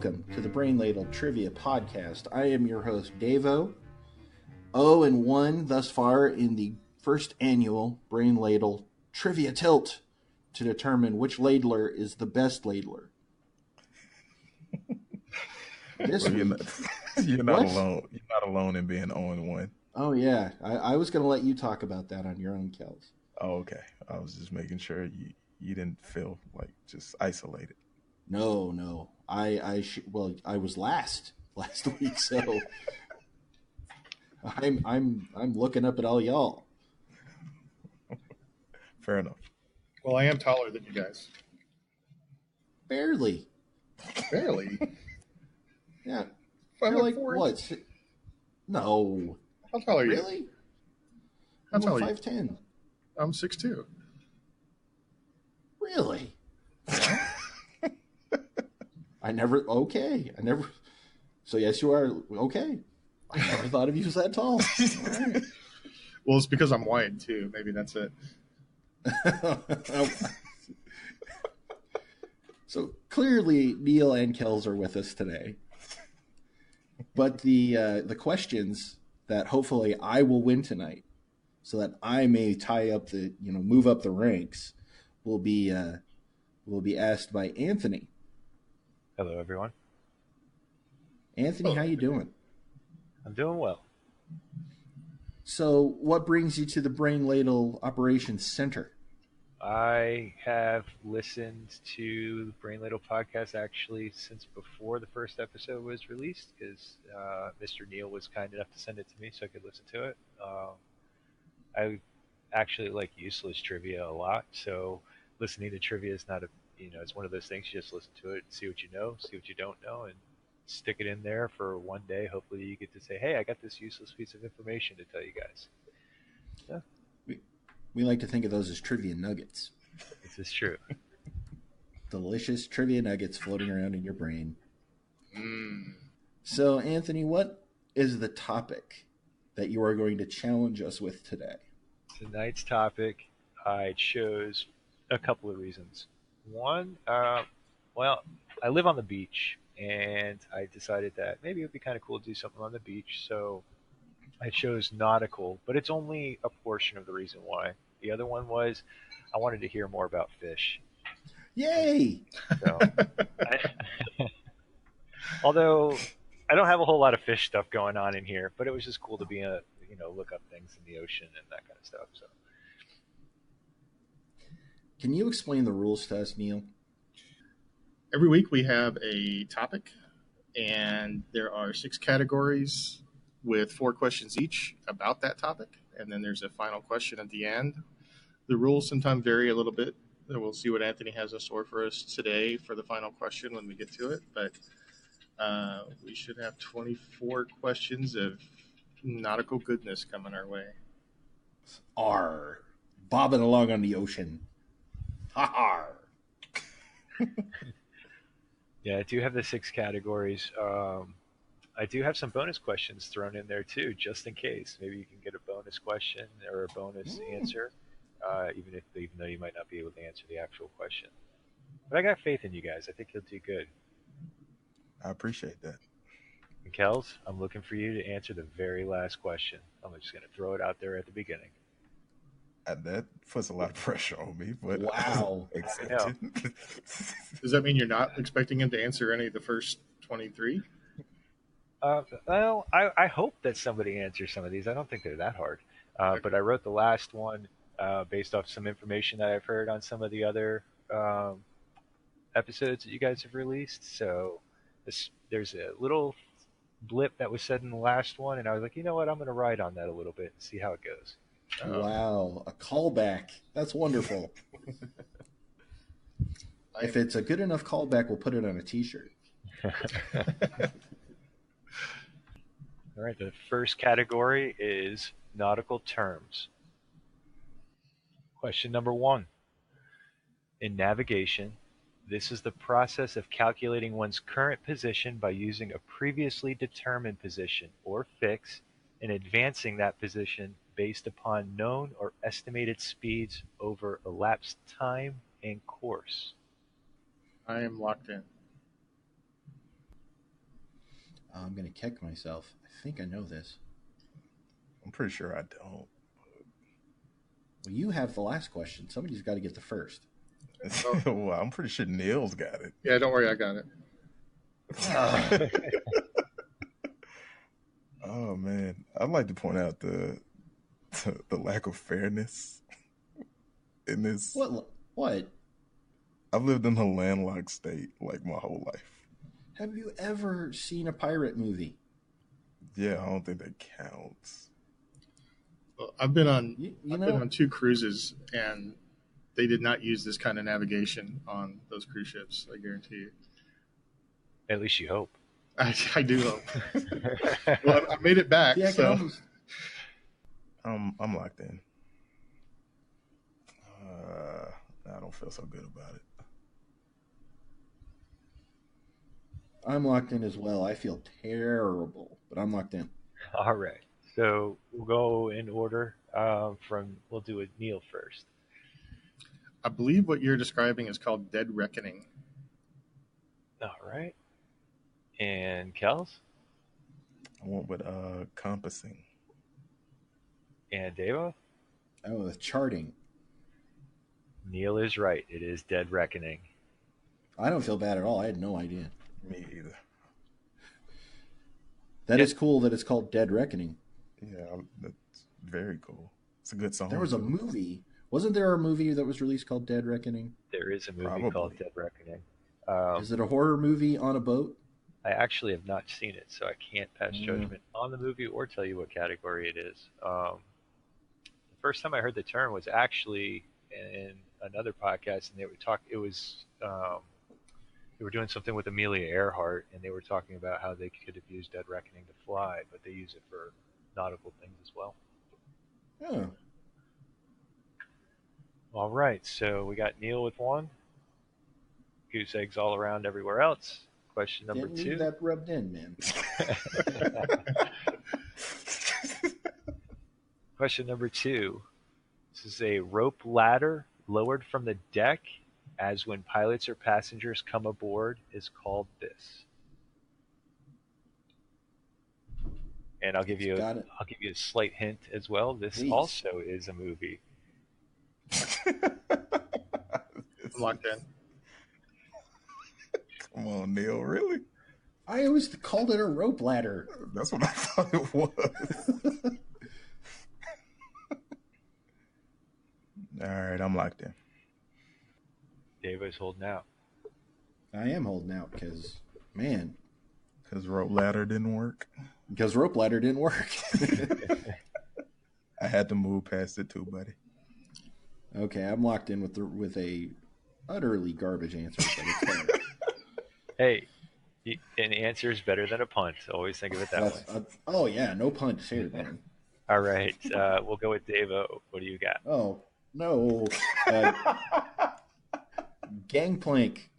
welcome to the Brain Ladle Trivia Podcast. I am your host, Davo. 0-1 thus far in the first annual Brain Ladle Trivia Tilt to determine which ladler is the best ladler. This well, week, you're not alone. You're not alone in being 0-1. Oh, yeah. I was going to let you talk about that on your own, Kels. Oh, okay. I was just making sure you didn't feel like just isolated. No. I was last week, so I'm looking up at all y'all. Fair enough. Well, I am taller than you guys. Barely. Yeah. I'm You're like four. what? No. How tall are you? Really? How tall are you? 5'10". I'm 6'2". Really? I never. So yes, you are okay. I never thought of you as that tall. All right. Well, it's because I'm wide too. Maybe that's it. So clearly, Neil and Kels are with us today. But the questions that hopefully I will win tonight, so that I may move up the ranks, will be asked by Anthony. Hello, everyone. Anthony, how you doing? I'm doing well. So, what brings you to the Brain Ladle Operations Center? I have listened to the Brain Ladle podcast actually since before the first episode was released, because Mr. Neil was kind enough to send it to me so I could listen to it. I actually like useless trivia a lot, so listening to trivia is not it's one of those things. You just listen to it, see what you know, see what you don't know, and stick it in there for one day. Hopefully you get to say, hey, I got this useless piece of information to tell you guys. So, we like to think of those as trivia nuggets. this is true. Delicious trivia nuggets floating around in your brain. Mm. So, Anthony, what is the topic that you are going to challenge us with today? Tonight's topic, I chose a couple of reasons. One, I live on the beach, and I decided that maybe it would be kind of cool to do something on the beach, so I chose nautical, but it's only a portion of the reason why. The other one was I wanted to hear more about fish. Yay! So, although I don't have a whole lot of fish stuff going on in here, but it was just cool to be look up things in the ocean and that kind of stuff. So, can you explain the rules to us, Neil? Every week we have a topic, and there are 6 categories with 4 questions each about that topic, and then there's a final question at the end. The rules sometimes vary a little bit. We'll see what Anthony has in store for us today for the final question when we get to it, but we should have 24 questions of nautical goodness coming our way. Arr, bobbing along on the ocean. Ha-ha. yeah, I do have the 6 categories. I do have some bonus questions thrown in there too, just in case. Maybe you can get a bonus question or a bonus answer, even though you might not be able to answer the actual question. But I got faith in you guys. I think you'll do good. I appreciate that. And Kels, I'm looking for you to answer the very last question. I'm just going to throw it out there at the beginning. That puts a lot of pressure on me, but wow. Accepted. Does that mean you're not expecting him to answer any of the first 23? Well, I hope that somebody answers some of these. I don't think they're that hard. But I wrote the last one based off some information that I've heard on some of the other episodes that you guys have released. So there's a little blip that was said in the last one, and I was like, you know what, I'm going to ride on that a little bit and see how it goes. Wow, a callback. That's wonderful. If it's a good enough callback, we'll put it on a t-shirt. All right, the first category is nautical terms. Question number 1. In navigation, this is the process of calculating one's current position by using a previously determined position or fix and advancing that position based upon known or estimated speeds over elapsed time and course. I am locked in. I'm going to kick myself. I think I know this. I'm pretty sure I don't. Well, you have the last question. Somebody's got to get the first. Well, I'm pretty sure Neil's got it. Yeah, don't worry, I got it. Oh man, I'd like to point out the lack of fairness in this. What? I've lived in a landlocked state like my whole life. Have you ever seen a pirate movie? Yeah, I don't think that counts. Well, I've been on I've been on 2 cruises, and they did not use this kind of navigation on those cruise ships. I guarantee you. At least you hope. I do hope. Well, I made it back. Yeah, so. I'm locked in. I don't feel so good about it. I'm locked in as well. I feel terrible, but I'm locked in. All right. So we'll go in order. We'll do it Neil first. I believe what you're describing is called Dead Reckoning. All right. And Kels? I went with compassing. And Davo? Oh, the charting. Neil is right. It is Dead Reckoning. I don't feel bad at all. I had no idea. Me either. That is cool that it's called Dead Reckoning. Yeah, that's very cool. It's a good song. There was a movie. Wasn't there a movie that was released called Dead Reckoning? There is a movie Probably. called Dead Reckoning. Is it a horror movie on a boat? I actually have not seen it, so I can't pass judgment on the movie or tell you what category it is. The first time I heard the term was actually in another podcast, and they would talk. It was they were doing something with Amelia Earhart, and they were talking about how they could have used Dead Reckoning to fly, but they use it for nautical things as well. Yeah. All right, so we got Neil with 1. Goose eggs all around everywhere else. Question number Didn't 2. leave that rubbed in, man. Question number 2. This is a rope ladder lowered from the deck as when pilots or passengers come aboard is called this. And I'll give you a slight hint as well. This Please. also is a movie. I'm locked in. Come on, Neil, really? I always called it a rope ladder. That's what I thought it was. All right, I'm locked in. Davo's holding out. I am holding out because, man. Because rope ladder didn't work. Because rope ladder didn't work. I had to move past it too, buddy. Okay, I'm locked in with a utterly garbage answer. But it's fair. Hey, an answer is better than a punt. Always think of it that way. Oh, yeah, no punch here, man. All right, we'll go with Davo. What do you got? Oh, no. Gangplank.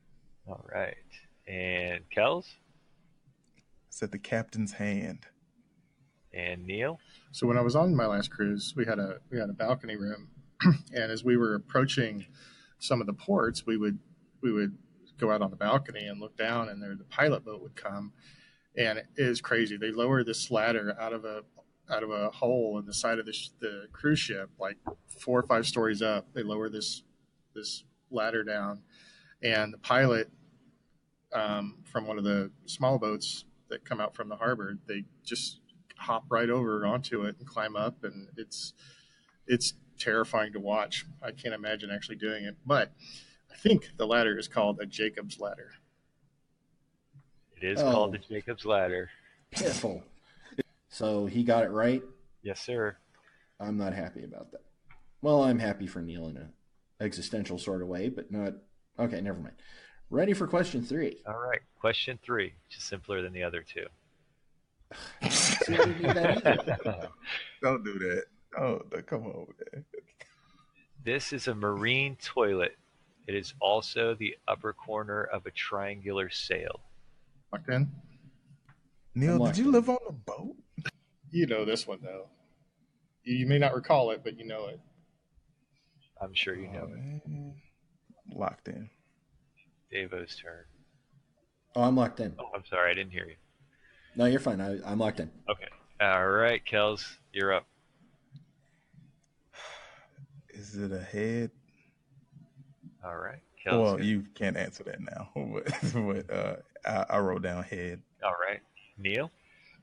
All right. And Kels? It's at the captain's hand. And Neil? So when I was on my last cruise, we had a balcony room, and as we were approaching some of the ports, we would go out on the balcony and look down, and there the pilot boat would come, and it is crazy. They lower this ladder out of a hole in the side of the cruise ship, like 4 or 5 stories up. They lower this ladder down, and the pilot from one of the small boats that come out from the harbor, they just hop right over onto it and climb up, and it's terrifying to watch. I can't imagine actually doing it, but I think the ladder is called a Jacob's ladder. It is called the Jacob's ladder. Piffle. So he got it right? Yes, sir. I'm not happy about that. Well, I'm happy for Neil in an existential sort of way, but not... Okay, never mind. Ready for question 3. All right. Question 3, which is simpler than the other 2. See, I didn't need that either. Don't do that. Oh, come on, man. This is a marine toilet. It is also the upper corner of a triangular sail. Locked in? Neil, did you live on a boat? You know this one, though. You may not recall it, but you know it. I'm sure you know it. Locked in. Davo's turn. Oh, I'm locked in. Oh, I'm sorry. I didn't hear you. No, you're fine. I'm locked in. Okay. All right, Kels, you're up. Is it a head? All right, Kels. Well, you can't answer that now. But I wrote down head. All right, Neil.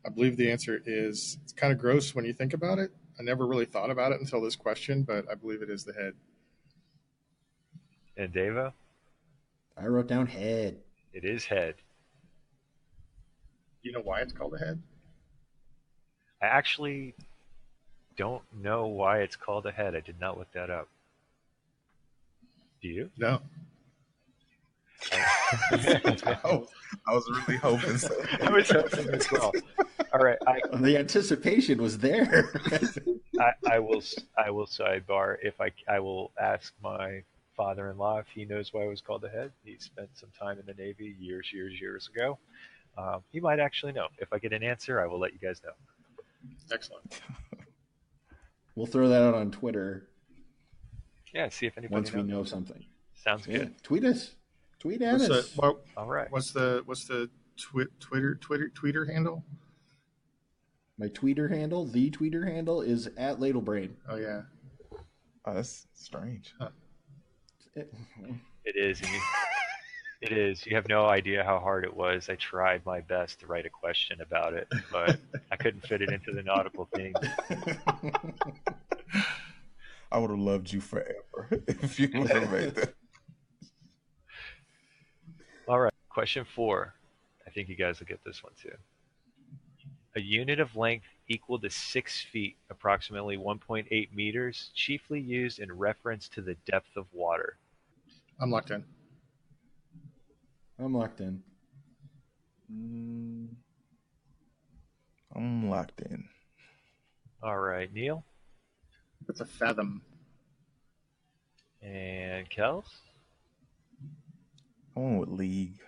I believe the answer is it's kind of gross when you think about it. I never really thought about it until this question, but I believe it is the head. And Davo. I wrote down head. It is head. You know why it's called a head? I actually don't know why it's called a head. I did not look that up. Do you? No. I was really hoping so. I was hoping as well. All right, The anticipation was there. I will sidebar if I will ask my father-in-law if he knows why it was called the head. He spent some time in the Navy years ago. He might actually know. If I get an answer, I will let you guys know. Excellent. We'll throw that out on Twitter Yeah, see if anybody once we knows. know something. Sounds Yeah, good. tweet us. Tweet at us. All right. What's the Twitter handle? My Twitter handle, the Twitter handle, is at Ladlebrain. Oh yeah. Oh, that's strange. It is. It is. You have no idea how hard it was. I tried my best to write a question about it, but I couldn't fit it into the nautical thing. I would have loved you forever if you would have made that. All right. Question 4. I think you guys will get this one too. A unit of length equal to 6 feet, approximately 1.8 meters, chiefly used in reference to the depth of water. I'm locked in. I'm locked in. I'm locked in. All right, Neil It's a fathom. and Kels I went with league.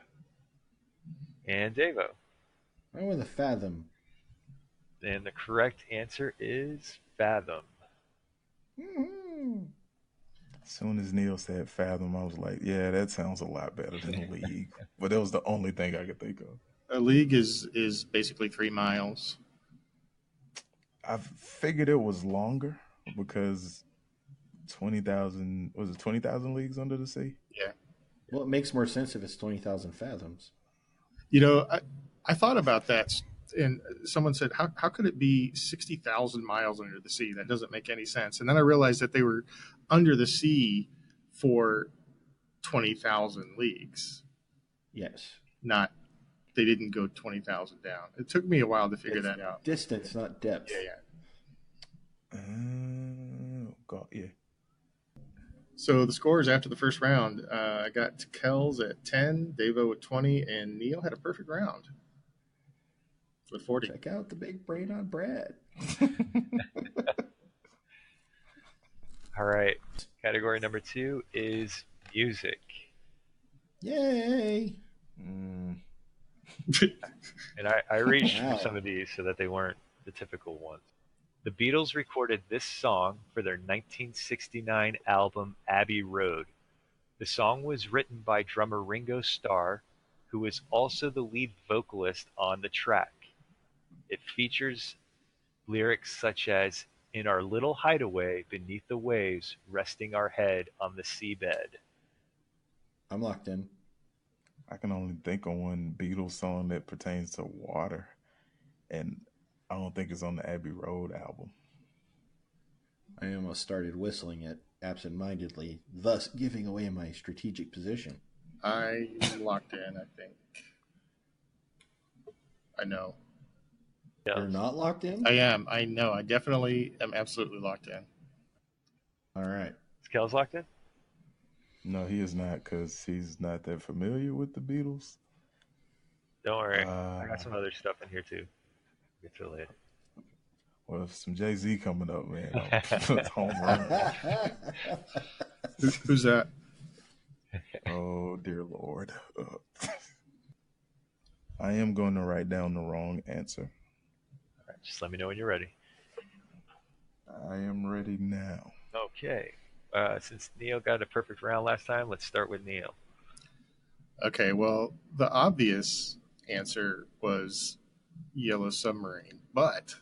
and Davo. I went with a fathom. And the correct answer is fathom. Mm-hmm. As soon as Neil said fathom, I was like, yeah, that sounds a lot better than league. But that was the only thing I could think of. A league is basically 3 miles. I figured it was longer because 20,000, was it 20,000 leagues under the sea? Yeah. Well, it makes more sense if it's 20,000 fathoms. You know, I thought about that, and someone said, how could it be 60,000 miles under the sea? That doesn't make any sense. And then I realized that they were under the sea for 20,000 leagues. Yes. They didn't go 20,000 down. It took me a while to figure It's that out. distance, not depth. Yeah. God, yeah. So the scores after the first round, I got Kels at 10, Davo at 20, and Neil had a perfect round with 40. Check out the big brain on Brad. All right. Category number 2 is music. Yay! And I reached Wow. for some of these so that they weren't the typical ones. The Beatles recorded this song for their 1969 album Abbey Road. The song was written by drummer Ringo Starr, who was also the lead vocalist on the track. It features lyrics such as, "In our little hideaway beneath the waves, resting our head on the seabed." I'm locked in. I can only think of one Beatles song that pertains to water, and I don't think it's on the Abbey Road album. I almost started whistling it absentmindedly, thus giving away my strategic position. I'm locked in, I think. I know. Yeah. You're not locked in? I am. I know. I definitely am absolutely locked in. All right. Is Kels locked in? No, he is not because he's not that familiar with the Beatles. Don't worry. I got some other stuff in here too. Get to it later. Well, if some Jay-Z coming up, man, it's home run. Who's that? Oh, dear Lord. I am going to write down the wrong answer. All right, just let me know when you're ready. I am ready now. Okay. Since Neil got a perfect round last time, let's start with Neil. Okay, well, the obvious answer was Yellow Submarine, but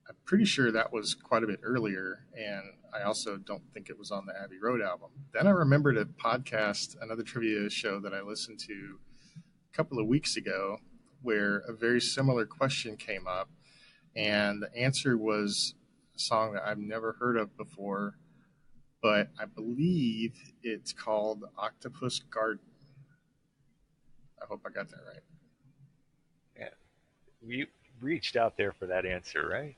I'm pretty sure that was quite a bit earlier, and I also don't think it was on the Abbey Road album. Then I remembered a podcast, another trivia show that I listened to a couple of weeks ago, where a very similar question came up, and the answer was a song that I've never heard of before, but I believe it's called Octopus Garden. I hope I got that right. Yeah. You reached out there for that answer, right?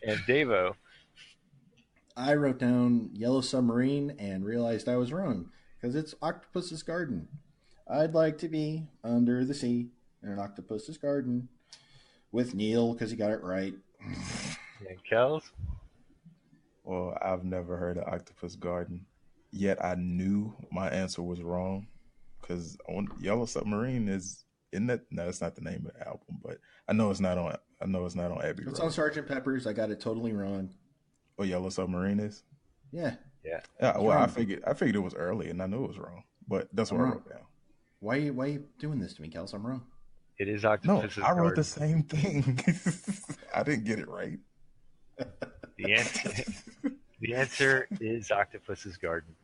And Davo, I wrote down Yellow Submarine and realized I was wrong because it's Octopus's Garden. I'd like to be under the sea in an octopus's garden with Neil because he got it right. and Kels. Well, I've never heard of Octopus Garden, yet I knew my answer was wrong because Yellow Submarine is in that. No, that's not the name of the album, but I know it's not on. I know it's not on Abbey It's Road. on Sergeant Pepper's. I got it totally wrong. Oh, Yellow Submarine is. Yeah. Yeah. Yeah. Well, wrong. I figured it was early, and I knew it was wrong, but that's what I wrote down. Why are you doing this to me, Kels? I'm wrong. It is No, Octopus's I wrote Garden. the same thing. I didn't get it right. The answer is Octopus's Garden.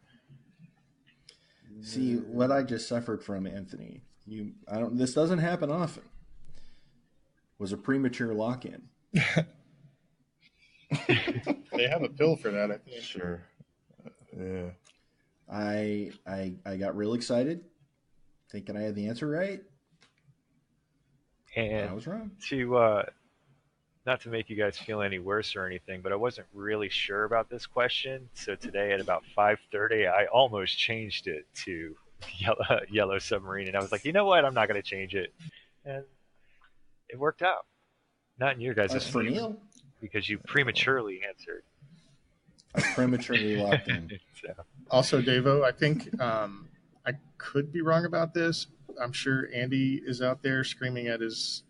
See what I just suffered from, Anthony. This doesn't happen often. Was a premature lock-in. They have a pill for that, I think. Sure. Yeah. I got real excited, thinking I had the answer right. And I was wrong. to not to make you guys feel any worse or anything, but I wasn't really sure about this question. So today at about 5:30, I almost changed it to Yellow Submarine, and I was like, you know what? I'm not going to change it, and it worked out. Not in your guys' As for favor, Neil, because you prematurely answered. I prematurely locked in. So, Also, Davo, I think I could be wrong about this. I'm sure Andy is out there screaming at his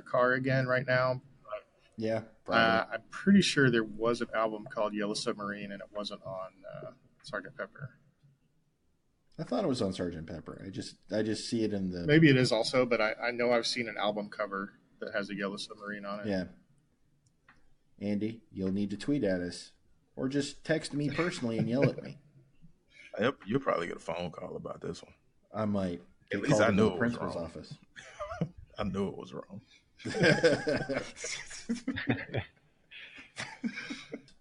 car again right now. Yeah, probably. I'm pretty sure there was an album called Yellow Submarine, and it wasn't on Sgt. Pepper. I thought it was on Sergeant Pepper. I just see it in the. Maybe it is also, but I know I've seen an album cover that has a Yellow Submarine on it. Yeah. Andy, you'll need to tweet at us, or just text me personally and yell at me. Yep. You'll probably get a phone call about this one. I might. At Get least called I into knew the it was principal's wrong. office. I knew it was wrong.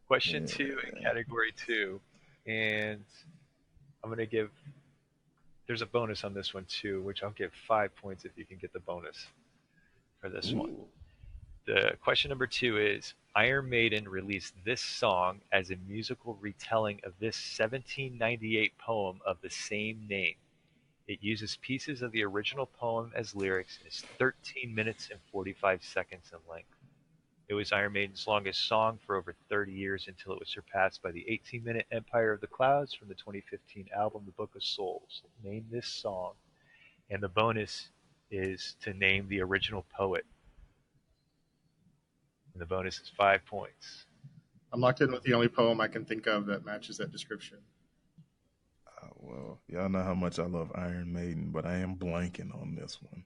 question 2 in category 2, and I'm going to give. There's a bonus on this one too, which I'll give 5 points if you can get the bonus for this one. The question number 2 is: Iron Maiden released this song as a musical retelling of this 1798 poem of the same name. It uses pieces of the original poem as lyrics and is 13 minutes and 45 seconds in length. It was Iron Maiden's longest song for over 30 years until it was surpassed by the 18-minute Empire of the Clouds from the 2015 album The Book of Souls. Name this song. And the bonus is to name the original poet. And the bonus is 5 points. I'm locked in with the only poem I can think of that matches that description. Well, y'all know how much I love Iron Maiden, but I am blanking on this one.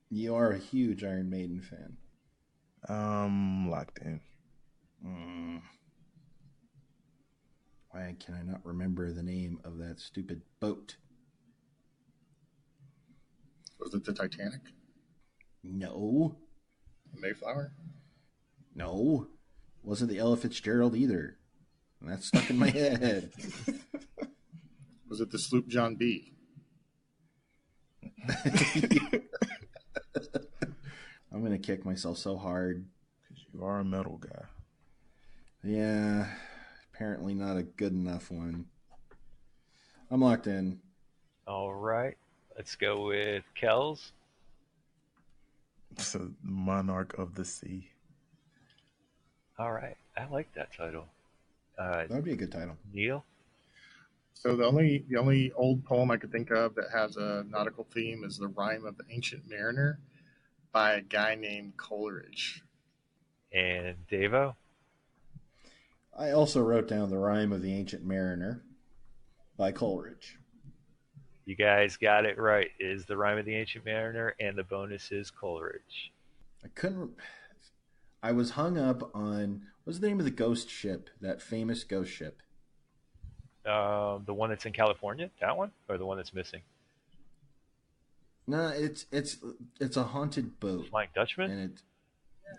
You are a huge Iron Maiden fan. Locked in. Why can I not remember the name of that stupid boat? Was it the Titanic? No. The Mayflower? No. Wasn't the Ella Fitzgerald either. And that's stuck in my head. Was it the sloop John B? I'm going to kick myself so hard. Because you are a metal guy. Yeah, apparently not a good enough one. I'm locked in. All right. Let's go with Kels. So, Monarch of the Sea. All right. I like that title. That would be a good title. Neil? So the only old poem I could think of that has a nautical theme is the Rime of the Ancient Mariner by a guy named Coleridge. And Davo? I also wrote down The Rime of the Ancient Mariner by Coleridge. You guys got it right. It is the Rhyme of the Ancient Mariner, and the bonus is Coleridge. I couldn't. I was hung up on what's the name of the ghost ship? That famous ghost ship. The one that's in California, that one, or the one that's missing? No, it's a haunted boat, Flying Dutchman. and it.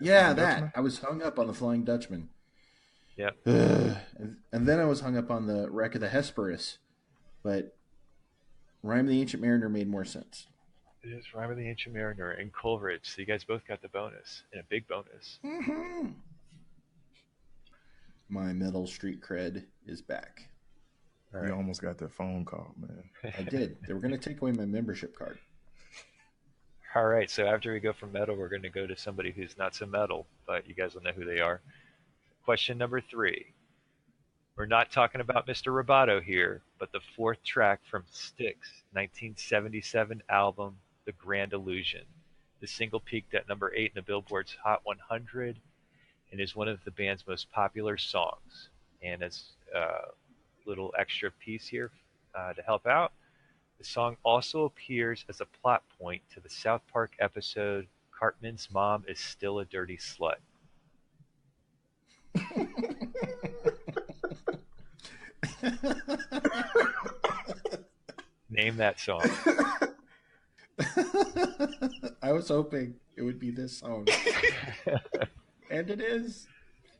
Yeah, Flying that. Dutchman? I was hung up on the Flying Dutchman. Yep. And then I was hung up on the wreck of the Hesperus, but Rhyme of the Ancient Mariner made more sense. It is Rhyme of the Ancient Mariner and Coleridge. So you guys both got the bonus, and a big bonus. Mm-hmm. My middle street cred is back. All You right. almost got that phone call, man. I did. They were going to take away my membership card. All right. So after we go from metal, we're going to go to somebody who's not so metal, but you guys will know who they are. Question number 3. We're not talking about Mr. Roboto here, but the 4th track from Styx' 1977 album, The Grand Illusion. The single peaked at number 8 in the Billboard's Hot 100 and is one of the band's most popular songs. And as a little extra piece here to help out, the song also appears as a plot point to the South Park episode Cartman's Mom is Still a Dirty Slut. Name that song. I was hoping it would be this song. And it is.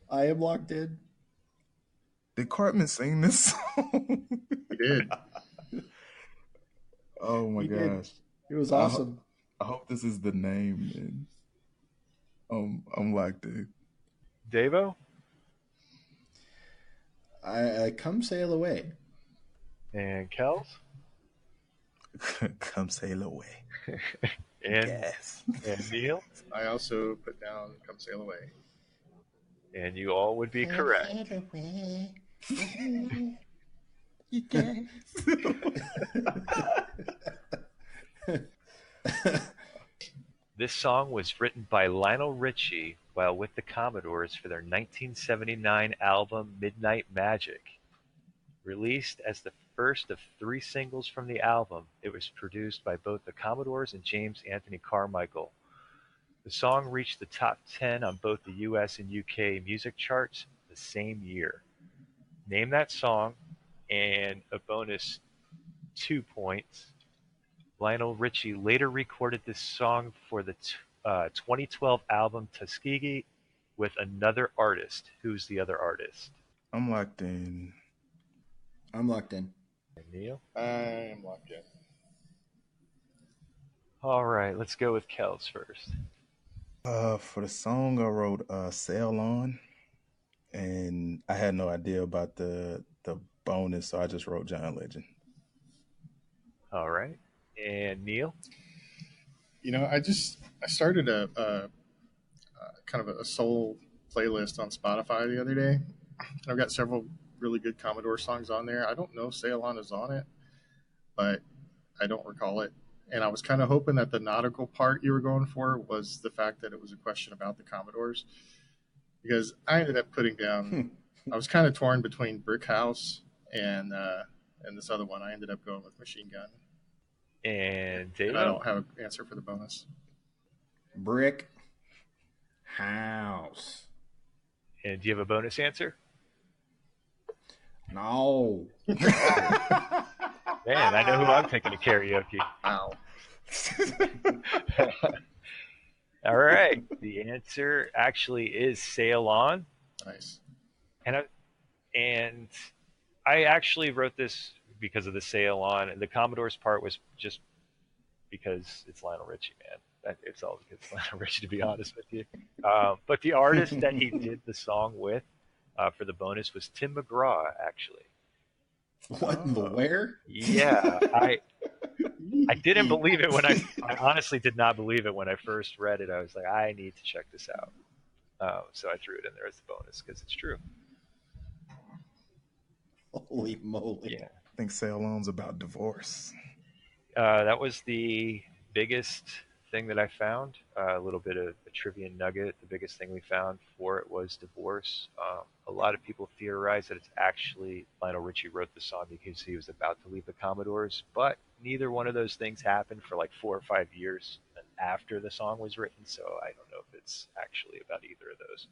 I am locked in. Did Cartman sing this song? He did. Oh my He did. gosh. It was awesome. I hope this is the name, man. I'm locked in. Davo? I come sail away. And Kels? Come sail away. And, Yes. and Neil? I also put down "Come Sail Away." And you all would be correct. This song was written by Lionel Richie while with the Commodores for their 1979 album Midnight Magic. Released as the first of 3 singles from the album, it was produced by both the Commodores and James Anthony Carmichael. The song reached the top 10 on both the US and UK music charts the same year. Name that song, and a bonus 2 points. Lionel Richie later recorded this song for the 2012 album Tuskegee with another artist. Who's the other artist? I'm locked in. I'm locked in. And Neil? I am locked in. All right, let's go with Kels first. For the song I wrote Sail On, and I had no idea about the bonus, so I just wrote John Legend. All right. And Neil? You know, I started a kind of a soul playlist on Spotify the other day. I've got several really good Commodore songs on there. I don't know if Sail On is on it, but I don't recall it. And I was kind of hoping that the nautical part you were going for was the fact that it was a question about the Commodores, because I ended up putting down. I was kind of torn between Brick House and this other one. I ended up going with Machine Gun. And Dave? And I don't have an answer for the bonus. Brick House. And do you have a bonus answer? No. Man, I know who I'm taking to karaoke. Wow. All right. The answer actually is Sail On. Nice. And I actually wrote this because of the Sail On. And the Commodore's part was just because it's Lionel Richie, man. It's all because it's Lionel Richie, to be honest with you. But the artist that he did the song with for the bonus was Tim McGraw, actually. What in the where? Yeah, I didn't believe it when I honestly did not believe it when I first read it. I was like, I need to check this out. So I threw it in there as the bonus because it's true. Holy moly. Yeah. I think Sail On's about divorce. That was the biggest thing that I found, a little bit of a trivia nugget. The biggest thing we found for it was divorce. A lot of people theorize that it's actually Lionel Richie wrote the song because he was about to leave the Commodores, but neither one of those things happened for like 4 or 5 years after the song was written, so I don't know if it's actually about either of those.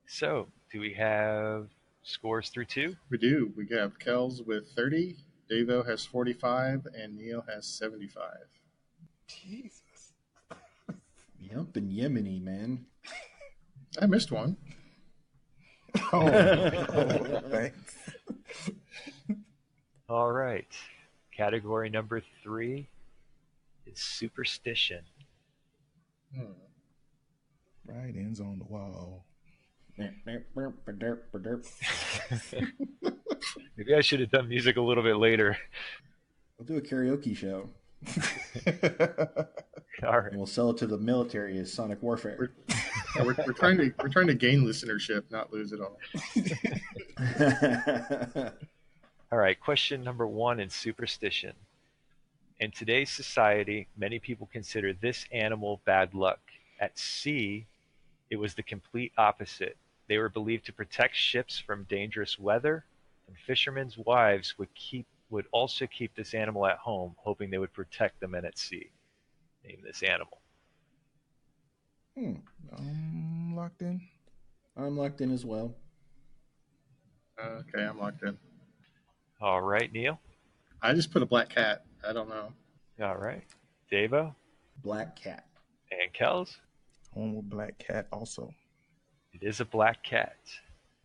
So, do we have scores through 2? We do. We have Kels with 30, Davo has 45, and Neil has 75. Jesus. Yump and Yemeni, man. I missed one. Oh, thanks. All right. Category number 3 is superstition. Writings on the wall. Maybe I should have done music a little bit later. We'll do a karaoke show. All right. And we'll sell it to the military as Sonic Warfare. We're trying to gain listenership, not lose it all. All right. Question number 1 in superstition. In today's society, many people consider this animal bad luck. At sea, it was the complete opposite. They were believed to protect ships from dangerous weather, and fishermen's wives would also keep this animal at home, hoping they would protect the men at sea. Name this animal. I'm locked in. I'm locked in as well. Okay, I'm locked in. All right, Neil. I just put a black cat. I don't know. All right. Davo Black cat. and Kels. One with black cat also. It is a black cat.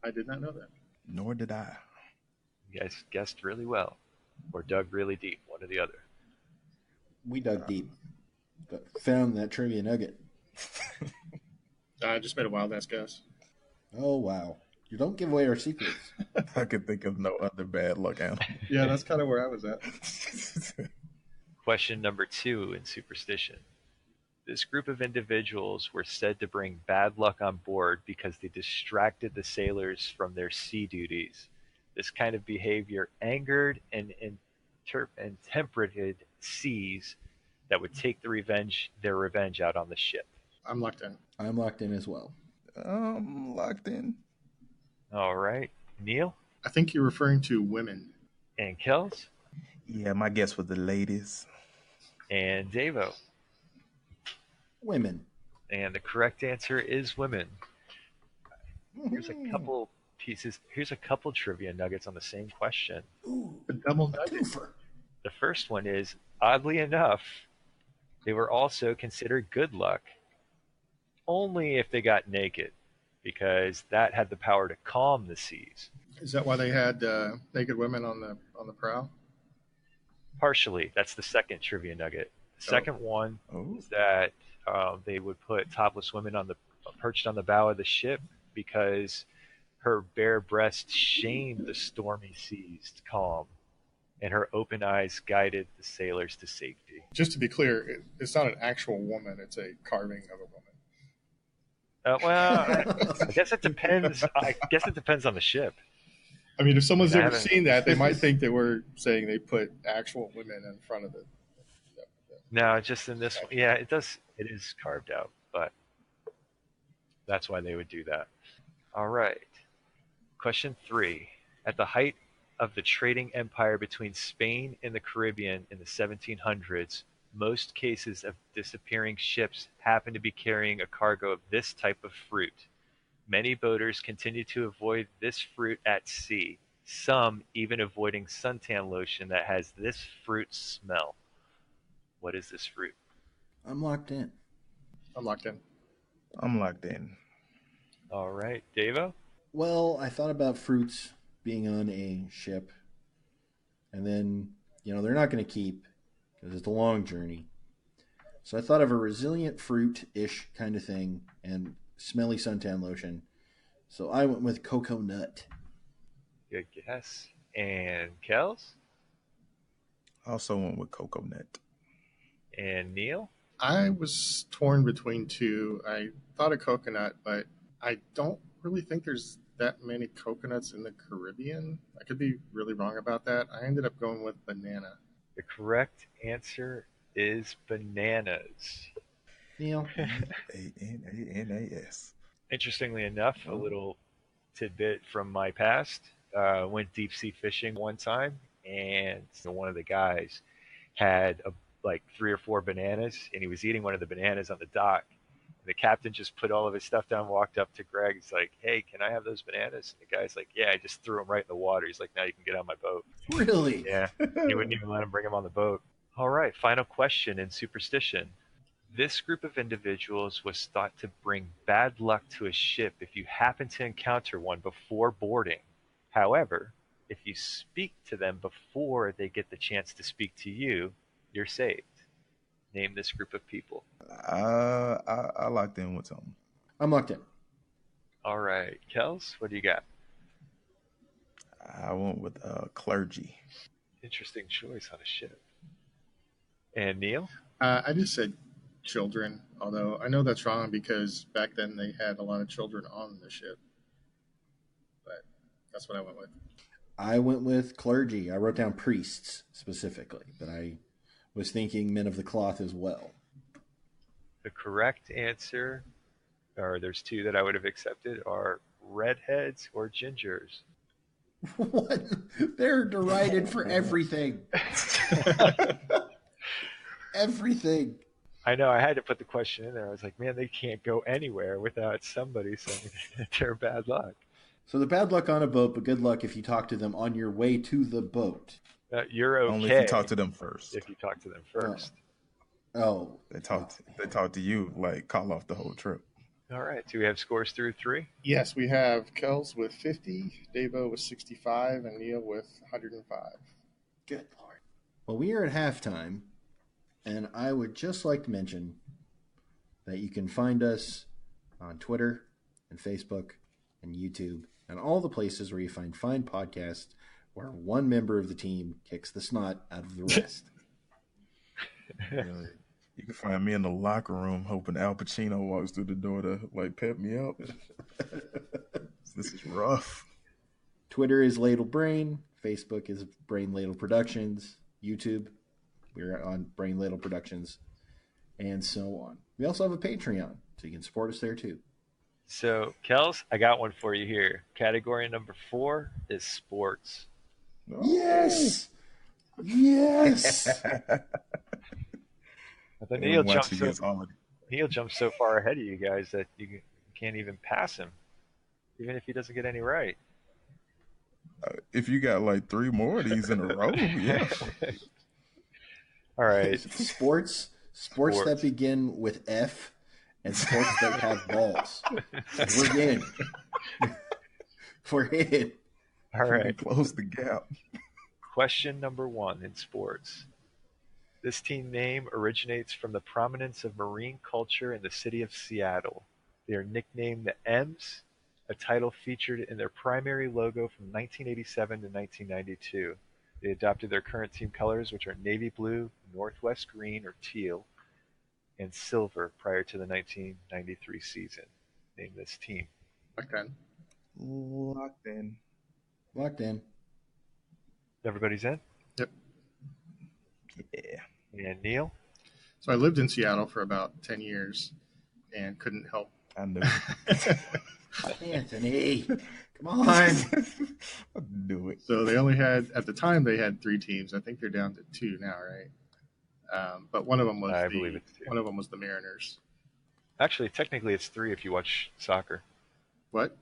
I did not know that. Nor did I. You guys guessed really well, or dug really deep, one or the other. We dug deep. Found that trivia nugget. I just made a wild ass guess. Oh, wow. You don't give away our secrets. I could think of no other bad luck animal. Yeah, that's kind of where I was at. Question number 2 in superstition. This group of individuals were said to bring bad luck on board because they distracted the sailors from their sea duties. This kind of behavior angered and tempered seas that would take their revenge out on the ship. I'm locked in. I'm locked in as well. I'm locked in. All right. Neil I think you're referring to women. and Kels Yeah, my guess was the ladies. and Davo. Women. And the correct answer is women. Here's a couple pieces. Here's a couple trivia nuggets on the same question. Ooh, A double a nugget. twofer. The first one is, oddly enough, they were also considered good luck only if they got naked, because that had the power to calm the seas. Is that why they had naked women on the prow? Partially. That's the second trivia nugget. The second one Oh. is that they would put topless women perched on the bow of the ship because her bare breast shamed the stormy seas to calm, and her open eyes guided the sailors to safety. Just to be clear, it's not an actual woman. It's a carving of a woman. Well, I guess it depends. I guess it depends on the ship. I mean, if someone's I ever haven't- seen that, they might think that we're saying they put actual women in front of it. No, just in this one. Yeah, it does. It is carved out, but that's why they would do that. All right. Question 3. At the height of the trading empire between Spain and the Caribbean in the 1700s, most cases of disappearing ships happened to be carrying a cargo of this type of fruit. Many boaters continue to avoid this fruit at sea, some even avoiding suntan lotion that has this fruit smell. What is this fruit? I'm locked in. I'm locked in. I'm locked in. All right, Davo? Well, I thought about fruits being on a ship. And then, they're not going to keep because it's a long journey. So I thought of a resilient fruit-ish kind of thing and smelly suntan lotion. So I went with cocoa nut. Good guess. And Kels? I also went with coconut. And Neil? I was torn between two. I thought of coconut, but I don't really think there's that many coconuts in the Caribbean. I could be really wrong about that. I ended up going with banana. The correct answer is bananas. Neil. Bananas. Interestingly enough, a little tidbit from my past. Went deep sea fishing one time, and one of the guys had like 3 or 4 bananas, and he was eating one of the bananas on the dock. And the captain just put all of his stuff down, walked up to Greg. He's like, "Hey, can I have those bananas?" And the guy's like, "Yeah." I just threw them right in the water. He's like, "Now you can get on my boat." Really? Yeah, he wouldn't even let him bring him on the boat. All right, final question in superstition. This group of individuals was thought to bring bad luck to a ship if you happen to encounter one before boarding. However, if you speak to them before they get the chance to speak to you, you're saved. Name this group of people. I locked in with something. I'm locked in. All right, Kels, what do you got? I went with clergy. Interesting choice on a ship. And Neil? I just said children, although I know that's wrong because back then they had a lot of children on the ship. But that's what I went with. I went with clergy. I wrote down priests specifically, but I was thinking men of the cloth as well. The correct answer, or there's 2 that I would have accepted, are redheads or gingers. What? They're derided for everything. Everything. I know, I had to put the question in there. I was like, man, they can't go anywhere without somebody saying they're bad luck. So the bad luck on a boat, but good luck if you talk to them on your way to the boat. You're okay. Only if you talk to them first. If you talk to them first. Oh. They talk to you, like, call off the whole trip. All right. Do we have scores through 3? Yes, we have Kels with 50, Davo with 65, and Neil with 105. Good Lord. Well, we are at halftime, and I would just like to mention that you can find us on Twitter and Facebook and YouTube and all the places where you find fine podcasts where one member of the team kicks the snot out of the rest. You can find me in the locker room hoping Al Pacino walks through the door to, like, pep me up. This is rough. Twitter is Ladle Brain. Facebook is Brain Ladle Productions. YouTube, we're on Brain Ladle Productions, and so on. We also have a Patreon, so you can support us there too. So, Kels, I got one for you here. Category number 4 is sports. Oh. Yes! Yes! But Neil jumped so far ahead of you guys that you can't even pass him, even if he doesn't get any right. If you got like 3 more of these in a row, yeah. All right. Sports that begin with F and sports that have balls. We're in. We're in. All right. Close the gap. Question number 1 in sports. This team name originates from the prominence of marine culture in the city of Seattle. They are nicknamed the M's, a title featured in their primary logo from 1987 to 1992. They adopted their current team colors, which are navy blue, northwest green or teal, and silver prior to the 1993 season. Name this team. Locked in. Locked in. Everybody's in? Yep. Yeah. And Neil? So I lived in Seattle for about 10 years and couldn't help. I knew. Anthony, come on. I knew it. So they only had, at the time, they had 3 teams. I think they're down to 2 now, right? But one of them was believe it's 2. One of them was the Mariners. Actually, technically it's 3 if you watch soccer. What?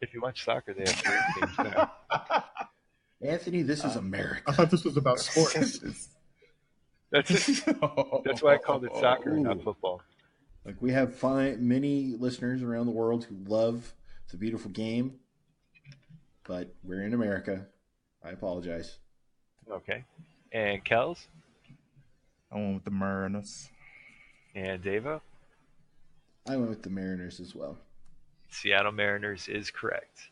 If you watch soccer, they have 3 teams now. Anthony, this is America. I thought this was about sports. That's it. That's why I called it soccer, not football. Like, we have many listeners around the world who love the beautiful game, but we're in America. I apologize. Okay. And Kels? I went with the Mariners. And Davo? I went with the Mariners as well. Seattle Mariners is correct.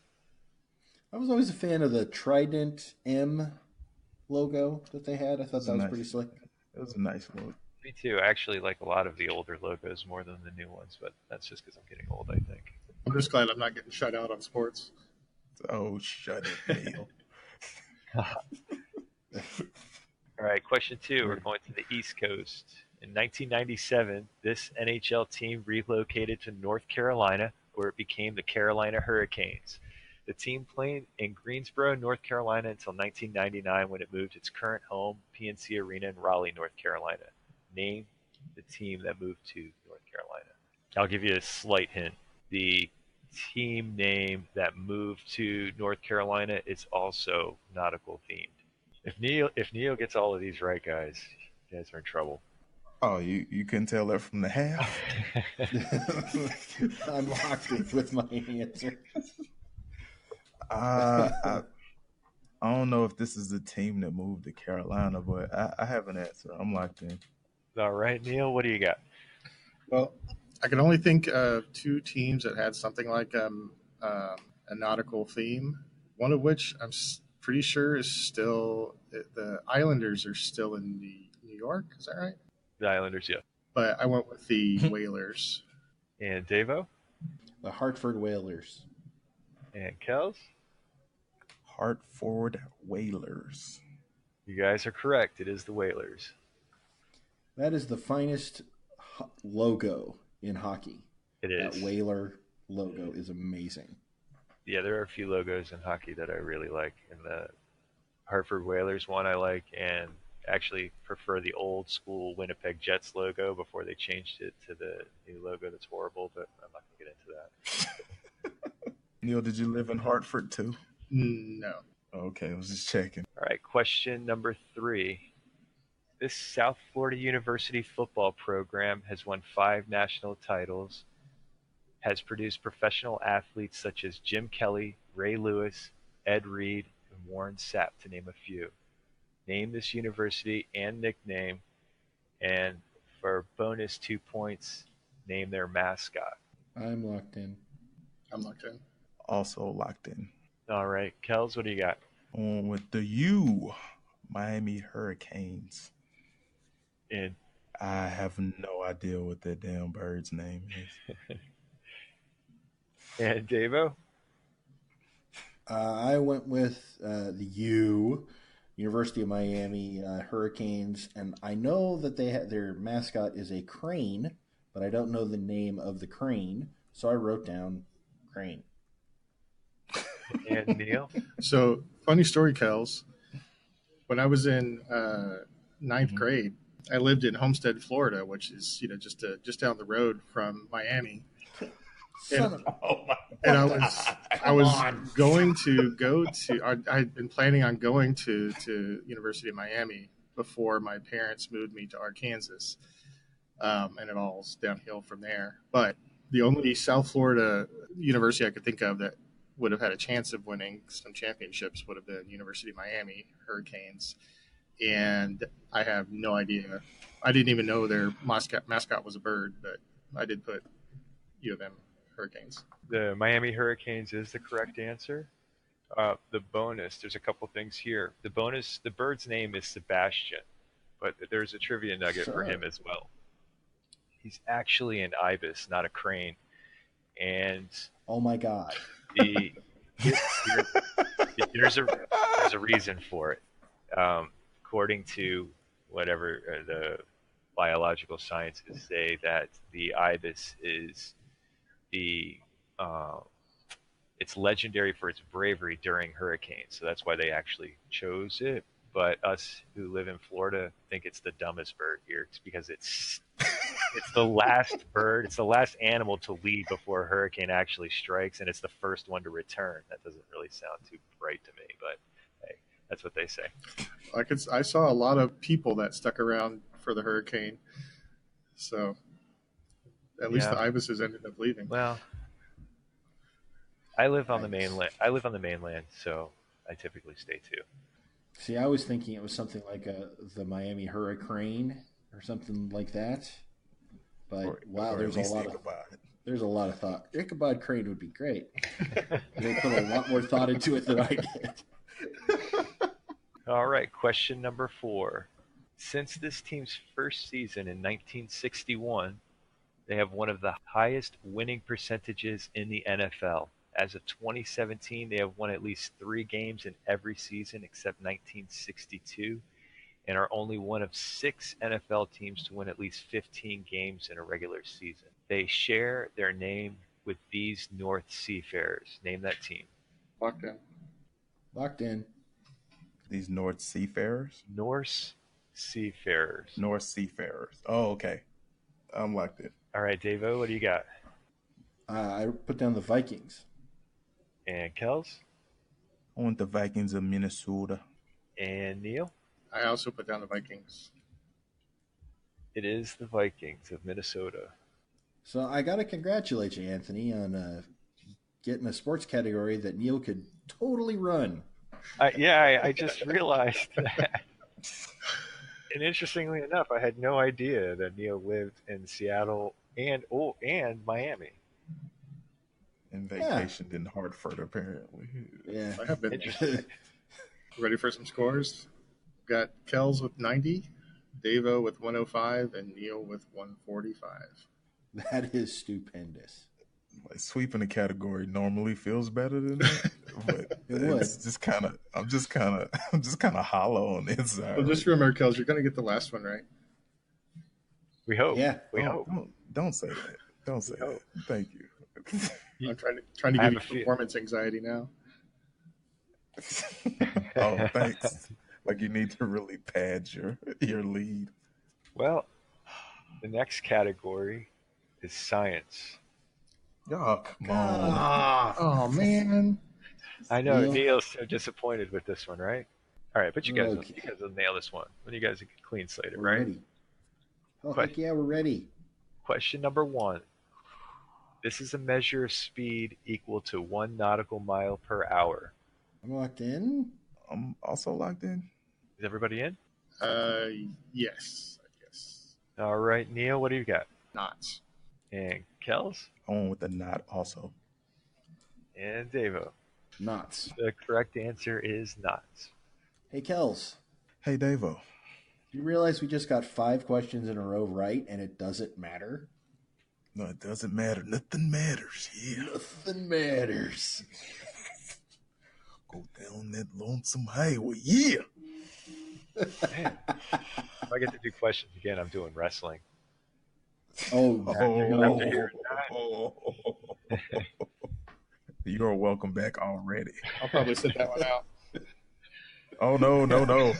I was always a fan of the Trident M logo that they had. I thought that was pretty slick. It was a nice look. Me too. I actually like a lot of the older logos more than the new ones, but that's just because I'm getting old, I think. I'm just glad I'm not getting shut out on sports. Oh, shut it, Neil. All All right, question 2. We're going to the East Coast. In 1997, this NHL team relocated to North Carolina, where it became the Carolina Hurricanes. The team played in Greensboro, North Carolina until 1999 when it moved its current home, PNC Arena in Raleigh, North Carolina. Name the team that moved to North Carolina. I'll give you a slight hint. The team name that moved to North Carolina is also nautical themed. If Neil gets all of these right, guys, you guys are in trouble. Oh, you couldn't tell that from the half? I'm locked in with my answer. I don't know if this is the team that moved to Carolina, but I have an answer. I'm locked in. All right, Neil, what do you got? Well, I can only think of 2 teams that had something like a nautical theme. One of which I'm pretty sure is still the Islanders are still in New York. Is that right? The Islanders, yeah. But I went with the Whalers. And Davo? The Hartford Whalers. And Kels? Hartford Whalers. You guys are correct. It is the Whalers. That is the finest logo in hockey. It is. That Whaler logo is amazing. Yeah, there are a few logos in hockey that I really like. And the Hartford Whalers one I like, and actually prefer the old school Winnipeg Jets logo before they changed it to the new logo that's horrible, but I'm not going to get into that. Neil, did you live in Hartford too? No. Okay, I was just checking. All right, question number 3. This South Florida University football program has won 5 national titles, has produced professional athletes such as Jim Kelly, Ray Lewis, Ed Reed, and Warren Sapp, to name a few. Name this university and nickname, and for bonus 2 points, name their mascot. I'm locked in. I'm locked in. Also locked in. All right, Kels, what do you got? On with the U, Miami Hurricanes. And I have no idea what that damn bird's name is. and Davo? I went with the University of Miami Hurricanes, and I know that their mascot is a crane, but I don't know the name of the crane, so I wrote down crane. And Neil? So, funny story, Kels. When I was in ninth grade, I lived in Homestead, Florida, which is just down the road from Miami. And I was going to go to. I'd been planning on going to University of Miami before my parents moved me to Arkansas, and it all's downhill from there. But the only South Florida university I could think of that would have had a chance of winning some championships would have been University of Miami Hurricanes, and I have no idea. I didn't even know their mascot was a bird, but I did put U of M Hurricanes. The Miami Hurricanes is the correct answer. The bonus, there's a couple things here. The bird's name is Sebastian, but there's a trivia nugget for him as well. He's actually an ibis, not a crane. And oh my God. There's a reason for it. According to whatever the biological sciences say, that the ibis is it's legendary for its bravery during hurricanes, so that's why they actually chose it. But us who live in Florida think it's the dumbest bird here. It's because it's the last bird, it's the last animal to leave before a hurricane actually strikes, and it's the first one to return. That doesn't really sound too bright to me, but hey, that's what they say. I saw a lot of people that stuck around for the hurricane, so at least the ibises ended up leaving. Well, I live on the mainland, so I typically stay too. See, I was thinking it was something like the Miami Hurricane or something like that. But there's a lot of thought. Ichabod Crane would be great. They put a lot more thought into it than I did. All right, question number 4. Since this team's first season in 1961, they have one of the highest winning percentages in the NFL. As of 2017, they have won at least 3 games in every season except 1962. and are only one of 6 NFL teams to win at least 15 games in a regular season. They share their name with these North Seafarers. Name that team. Locked in. Locked in. These North Seafarers? Norse Seafarers. North Seafarers. Oh, okay. I'm locked in. All right, Davo, what do you got? I put down the Vikings. And Kels? I want the Vikings of Minnesota. And Neil? I also put down the Vikings. It is the Vikings of Minnesota. So I got to congratulate you, Anthony, on getting a sports category that Neil could totally run. I just realized that. And interestingly enough, I had no idea that Neil lived in Seattle and Miami. And vacationed in Hartford, apparently. Yeah. I have been. Interesting. Ready for some scores? Got Kels with 90, Davo with 105, and Neil with 145. That is stupendous. Like sweeping a category normally feels better than that, but it's just kind of. I'm just kind of hollow on the inside. Well, just remember, Kels, you're going to get the last one right. We hope. Yeah. We hope. Don't say that. Don't say that. Thank you. I'm trying to give you performance anxiety now. Oh, thanks. Like you need to really pad your lead. Well, the next category is science. Oh, come on. Oh, man. I know Neil? Neil's so disappointed with this one, right? All right, but you guys Okay. will nail this one. When you guys can clean slate it, We're right? ready. Oh, heck yeah, we're ready. Question number 1. This is a measure of speed equal to 1 nautical mile per hour. I'm locked in. I'm also locked in. Is everybody in? Yes, I guess. All right, Neil, what do you got? Knots. And Kels? I went with the knot also. And Davo. Knots. The correct answer is knots. Hey, Kels, Hey, Davo. do you realize we just got 5 questions in a row right, and it doesn't matter? No, it doesn't matter. Nothing matters. Yeah. Nothing matters. Go down that lonesome highway. Yeah. Man, if I get to do questions again, I'm doing wrestling. Oh, After hearing that. You're welcome back already. I'll probably sit that one out. Oh, no. You don't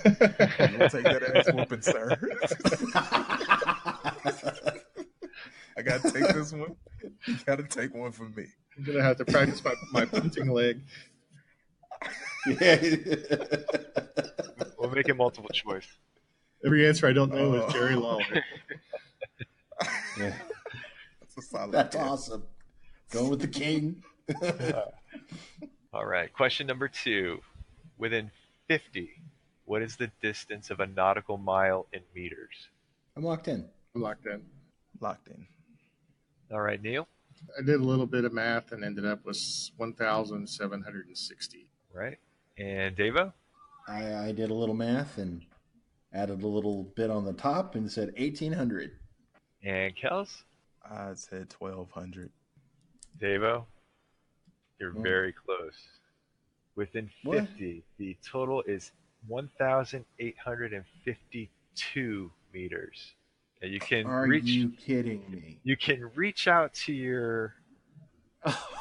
take that ass whooping, sir. I got to take this one. You got to take one for me. I'm going to have to practice my punting leg. We'll make it multiple choice. Every answer I don't know is Jerry Lawler. Yeah. That's a solid That's guess. awesome. Going with the king. All right, question number 2. Within 50, what is the distance of a nautical mile in meters? I'm locked in. I'm locked in. Locked in. All right, Neil. I did a little bit of math and ended up with 1,760. Right. And Davo? I did a little math and added a little bit on the top and said 1,800. And Kels? I said 1,200. Davo? You're Oh. very close. Within 50, the total is 1,852 meters. Now you can Are you kidding me? You can reach out to your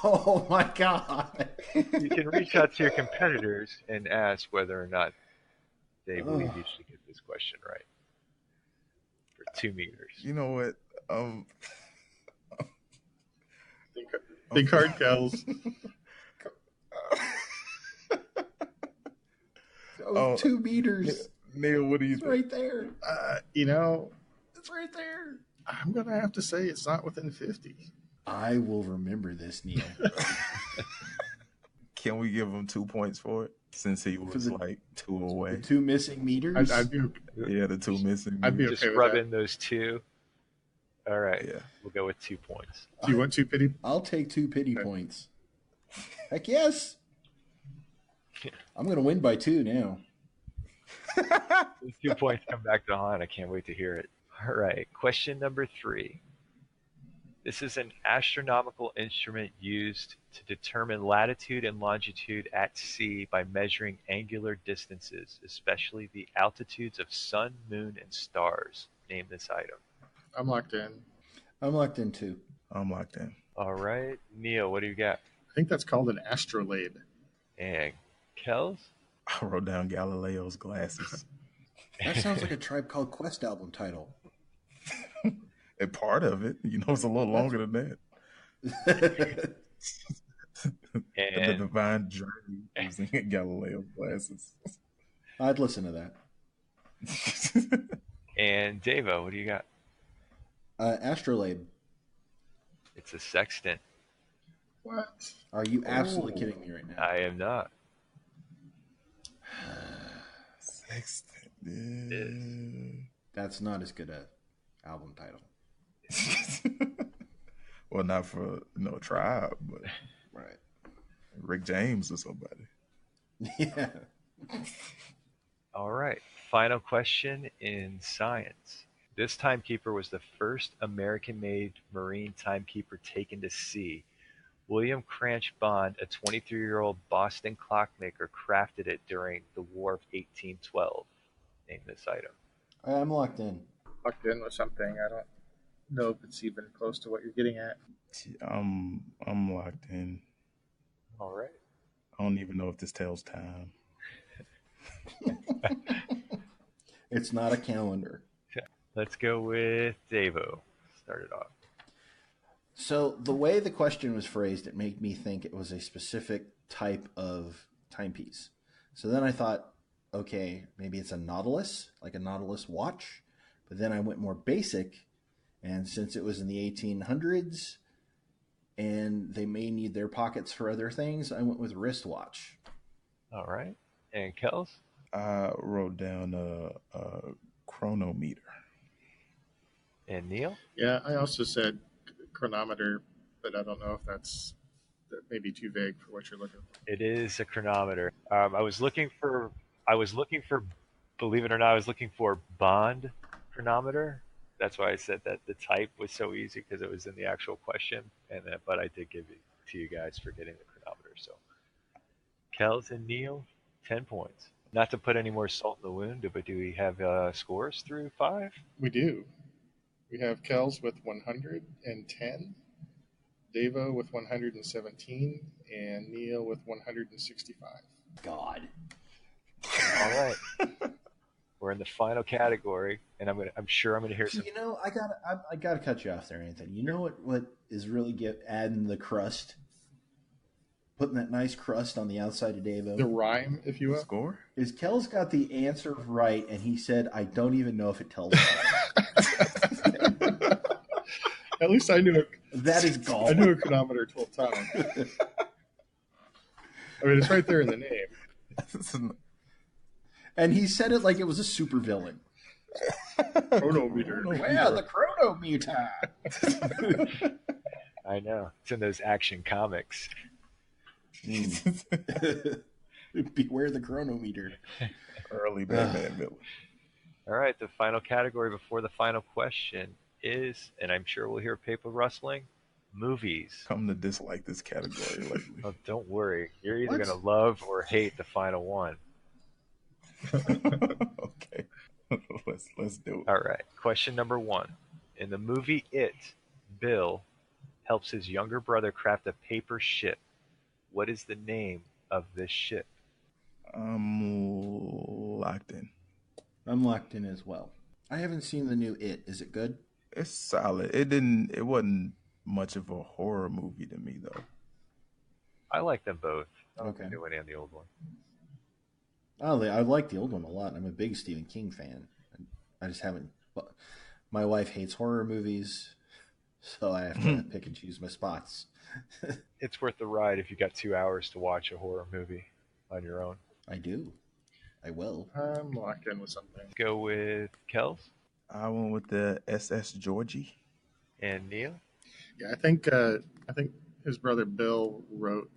Oh my God. you can reach out to your competitors and ask whether or not they believe you should get this question right. For 2 meters. You know what? Big card, Kels. Oh, 2 meters. Neil, what do you It's think? right there. It's right there. I'm going to have to say it's not within 50. I will remember this, Neil. Can we give him 2 points for it? Since he was like 2 The away. 2 missing meters. I'd be, Yeah, the 2 missing. I'd be Just okay with rub that. in those 2. All right. Yeah. We'll go with 2 points. Do you want 2 pity? I'll take 2 pity Okay. points. Heck yes. I'm going to win by 2 now. Those 2 points come back to haunt. I can't wait to hear it. All right. Question number 3. This is an astronomical instrument used to determine latitude and longitude at sea by measuring angular distances, especially the altitudes of sun, moon, and stars. Name this item. I'm locked in. I'm locked in too. I'm locked in. All right, Neil, what do you got? I think that's called an astrolabe. And Kels? I wrote down Galileo's glasses. That sounds like a Tribe Called Quest album title. A part of it, it's a little longer than that. The And divine journey using Galileo's glasses. I'd listen to that. and Davo, what do you got? Astrolabe. It's a sextant. What? Are you absolutely kidding me right now? I am not. Sextant. That's not as good a album title. Well, not for Tribe, but Right. Rick James or somebody. Yeah. All right. Final question in science. This timekeeper was the first American-made marine timekeeper taken to sea. William Cranch Bond, a 23-year-old Boston clockmaker, crafted it during the War of 1812. Name this item. I'm locked in. Locked in with something. I don't know if it's even close to what you're getting at. I'm locked in. All right. I don't even know if this tells time. It's not a calendar. Let's go with Davo. Start it off. So the way the question was phrased, it made me think it was a specific type of timepiece. So then I thought, okay, maybe it's a Nautilus, like a Nautilus watch. But then I went more basic, and since it was in the 1800s and they may need their pockets for other things, I went with wristwatch. All right. And Kels? I wrote down a chronometer. And Neil? Yeah, I also said chronometer, but I don't know if that may be too vague for what you're looking for. It is a chronometer. I was looking for, believe it or not, I was looking for Bond chronometer. That's why I said that the type was so easy because it was in the actual question. But I did give it to you guys for getting the chronometer. So Kels and Neil, 10 points. Not to put any more salt in the wound, but do we have scores through 5? We do. We have Kels with 110, Davo with 117, and Neil with 165. God. All right. We're in the final category, and I'm sure I'm gonna hear some. I gotta cut you off there, Anthony. You know what is really adding the crust, putting that nice crust on the outside of Davo. The rhyme, if you will. Score? Is Kel's got the answer right, and he said, "I don't even know if it tells." At least I knew That is golf. I knew a chronometer 12 times. I mean, it's right there in the name. And he said it like it was a supervillain. Chronometer. Well, the chronometer. I know it's in those Action Comics. Beware the chronometer. Early Batman villain. All right, the final category before the final question is, and I'm sure we'll hear paper rustling, movies. Come to dislike this category lately. Oh, don't worry, you're either What? gonna love or hate the final one. Okay. Let's do it. All right, question number 1. In the movie It, Bill helps his younger brother craft a paper ship. What is the name of this ship? I'm locked in. I'm locked in as well. I haven't seen the new It. Is it good? It's solid. It wasn't much of a horror movie to me though. I like them both. I like Okay. the new one and the old one. I like the old one a lot. I'm a big Stephen King fan. I just haven't. My wife hates horror movies, so I have to pick and choose my spots. It's worth the ride if you got 2 hours to watch a horror movie on your own. I do. I will. I'm locked in with something. Go with Kels I went with the SS Georgie. and Neil. Yeah, I think his brother Bill wrote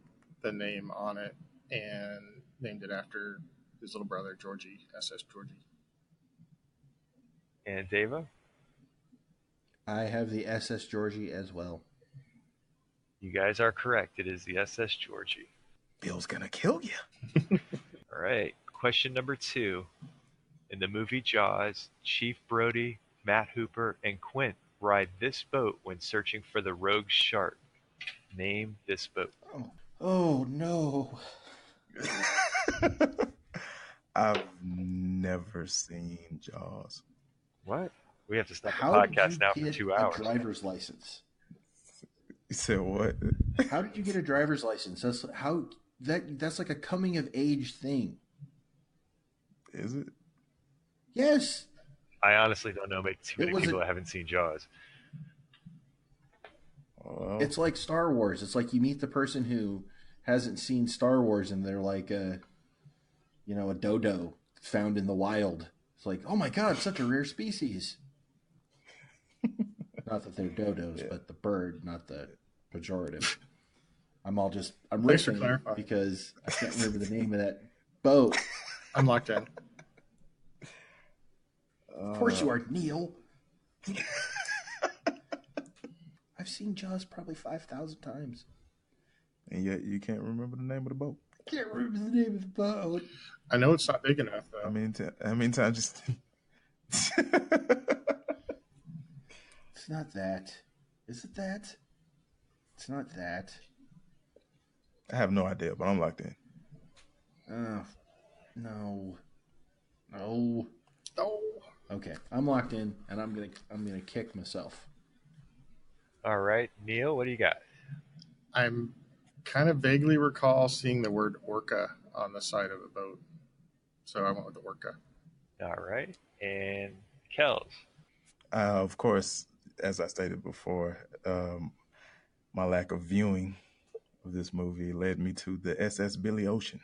the name on it and named it after his little brother Georgie, SS Georgie. And Davo. I have the SS Georgie as well. You guys are correct. It is the SS Georgie. Bill's gonna kill you. All right. Question number 2. In the movie Jaws, Chief Brody, Matt Hooper, and Quint ride this boat when searching for the rogue shark. Name this boat. Oh no. I've never seen Jaws. What? We have to stop the How did podcast you now for get 2 a hours. driver's license? You said what? How did you get a driver's license? That's like a coming of age thing. Is it? Yes. I honestly don't know maybe too It many was people a- that haven't seen Jaws. Well, It's like Star Wars. It's like you meet the person who hasn't seen Star Wars and they're like a dodo found in the wild. It's like, oh my God, such a rare species. Not that they're dodos, Yeah. but the bird, not the pejorative. I'm Thanks for riffing clarifying. because I can't remember the name of that boat. I'm locked in. Of course you are, Neil. I've seen Jaws probably 5,000 times. And yet you can't remember the name of the boat. I can't remember the name of the boat. I know it's not big enough, though. I mean, how many times just? It's not that. Is it that? It's not that. I have no idea, but I'm locked in. No. Oh, Okay, I'm locked in, and I'm gonna kick myself. All right. Neil, what do you got? I'm kind of vaguely recall seeing the word orca on the side of a boat. So I went with the orca. All right. And Kels. Of course, as I stated before, my lack of viewing of this movie led me to the SS Billy Ocean.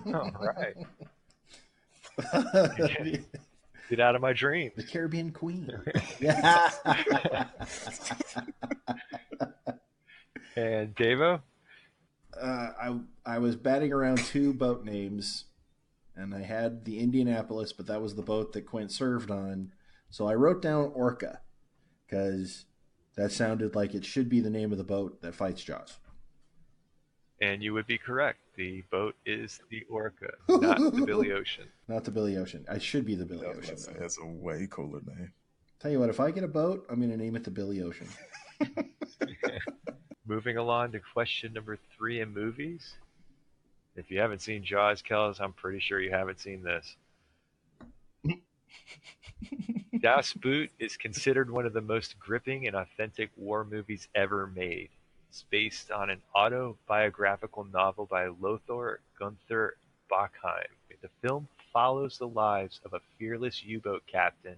All right. Get out of my dreams. The Caribbean Queen. Yeah. And Davo? I was batting around 2 boat names, and I had the Indianapolis, but that was the boat that Quint served on. So I wrote down Orca because that sounded like it should be the name of the boat that fights Jaws. And you would be correct. The boat is the Orca, not the Billy Ocean. Not the Billy Ocean. I should be the Billy I was Ocean. about to say, Though. that's a way cooler name. Tell you what, if I get a boat, I'm going to name it the Billy Ocean. Moving along to question number 3 in movies. If you haven't seen Jaws, Kels, I'm pretty sure you haven't seen this. Das Boot is considered one of the most gripping and authentic war movies ever made. It's based on an autobiographical novel by Lothar Gunther Bachheim. The film follows the lives of a fearless U-boat captain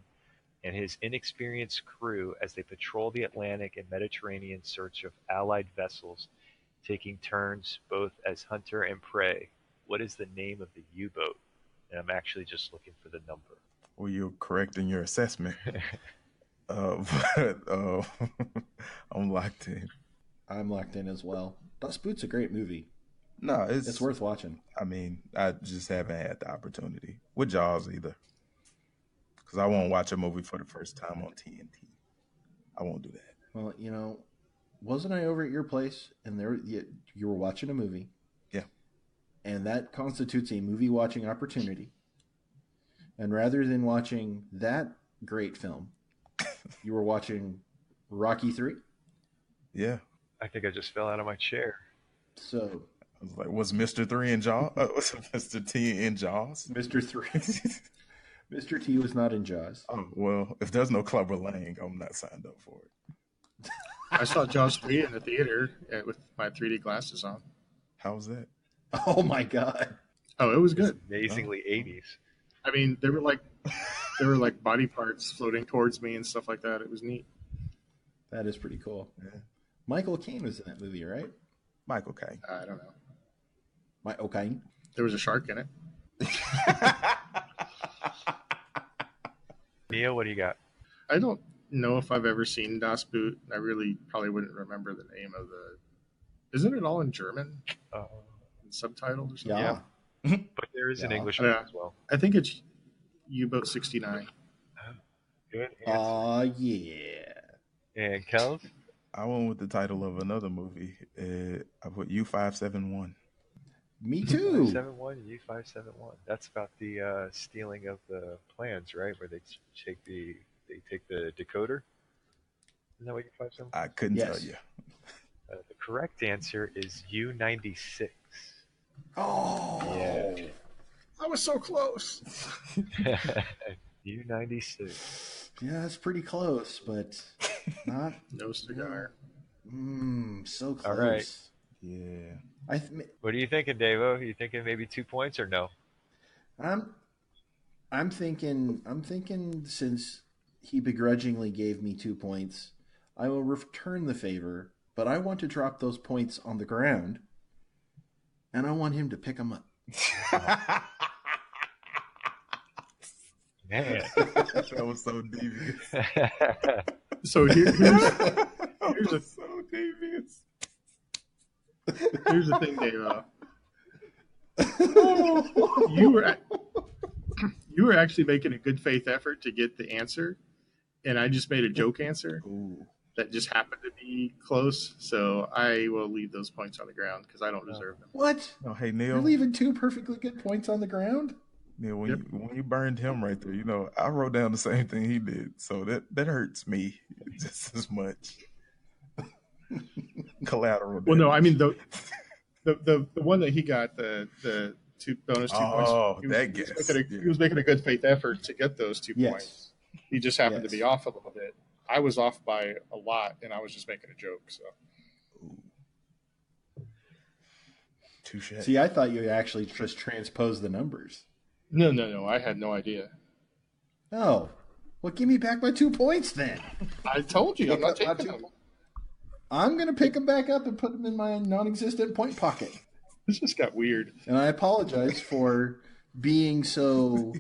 and his inexperienced crew as they patrol the Atlantic and Mediterranean in search of Allied vessels, taking turns both as hunter and prey. What is the name of the U-boat? And I'm actually just looking for the number. Well, you're correct in your assessment. But I'm locked in. I'm locked in as well. Das Boot's a great movie. No, It's worth watching. I mean, I just haven't had the opportunity with Jaws either. Because I won't watch a movie for the first time on TNT. I won't do that. Well, wasn't I over at your place and there you were watching a movie? Yeah. And that constitutes a movie watching opportunity. And rather than watching that great film, you were watching Rocky 3? Yeah. I think I just fell out of my chair. So, I was like, was Mr. 3 in Jaws? Was Mr. T in Jaws? Mr. 3. Mr. T was not in Jaws. Oh, well, if there's no Clubber Lang, I'm not signed up for it. I saw Jaws 3 in the theater with my 3D glasses on. How was that? Oh my God. Oh, it was good. Amazingly 80s. I mean, there were like body parts floating towards me and stuff like that. It was neat. That is pretty cool. Yeah. Michael Caine was in that movie, right? Michael Caine. I don't know. Michael Caine. There was a shark in it. Neil, what do you got? I don't know if I've ever seen Das Boot. I really probably wouldn't remember the name of the. Isn't it all in German? Subtitled or something? Yeah. But there is an Yeah. English Yeah. one as well. I think it's U-boat 69. Good answer. Aw, yeah. And Kels? I went with the title of another movie. I put U571. Me too. U571, U571. That's about the stealing of the plans, right? Where they take the decoder. Isn't that what U571? I couldn't tell Yes. you. The correct answer is U96. Oh. Yeah. I was so close. U96. Yeah, that's pretty close, but not No cigar. so close. All right. Yeah. What are you thinking, Davo? Are you thinking maybe 2 points or no? I'm thinking since he begrudgingly gave me 2 points, I will return the favor, but I want to drop those points on the ground, and I want him to pick them up. Man. That was so devious. So here's so devious. here's the thing, Dave. You were actually making a good faith effort to get the answer, and I just made a joke answer Ooh. that just happened to be close. So I will leave those points on the ground because I don't deserve them. What? No, hey You're Neil. leaving 2 perfectly good points on the ground? Neil, when Yep. when you burned him right there, I wrote down the same thing he did, so that hurts me just as much. Collateral. Well, no, I damage. mean the one that he got the 2 bonus 2 points. Oh, He that was making a good faith effort to get those 2 Yes. points. He just happened to Yes. be off a little bit. I was off by a lot, and I was just making a joke. So Touche. See, I thought you actually just transposed the numbers. no, I had no idea. Oh, well, give me back my 2 points then. I told you I'm not Pick up my taking them. I'm going to pick them back up and put them in my non-existent point pocket. This just got weird. And I apologize for being so,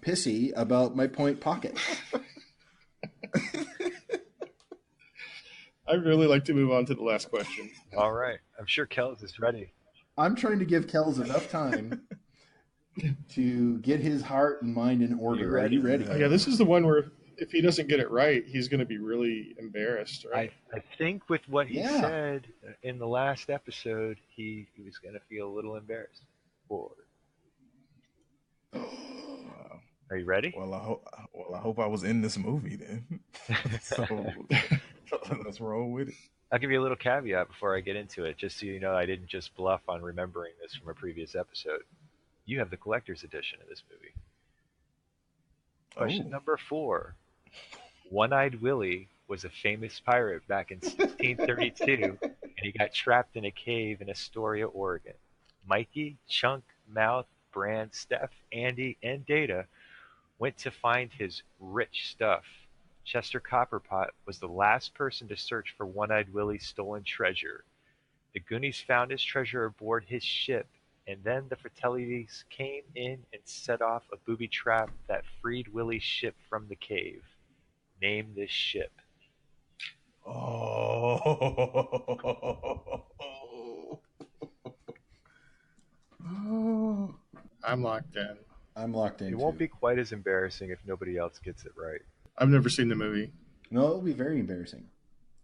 pissy about my point pocket. I'd really like to move on to the last question. All right. I'm sure Kels is ready. I'm trying to give Kels enough time to get his heart and mind in order. Are you ready? Oh, yeah, this is the one where if he doesn't get it right, he's going to be really embarrassed, right? I think with what he Yeah. said in the last episode, he was going to feel a little embarrassed. Or, are you ready? Well, I hope I was in this movie then. So let's roll with it. I'll give you a little caveat before I get into it, just so you know I didn't just bluff on remembering this from a previous episode. You have the collector's edition of this movie. Question number 4. One-Eyed Willie was a famous pirate back in 1632, and he got trapped in a cave in Astoria, Oregon. Mikey, Chunk, Mouth, Bran, Steph, Andy, and Data went to find his rich stuff. Chester Copperpot was the last person to search for One-Eyed Willie's stolen treasure. The Goonies found his treasure aboard his ship, and then the Fratellis came in and set off a booby trap that freed Willie's ship from the cave. Name this ship. I'm locked in. I'm locked in. It won't be quite as embarrassing if nobody else gets it right. I've never seen the movie. No, it'll be very embarrassing.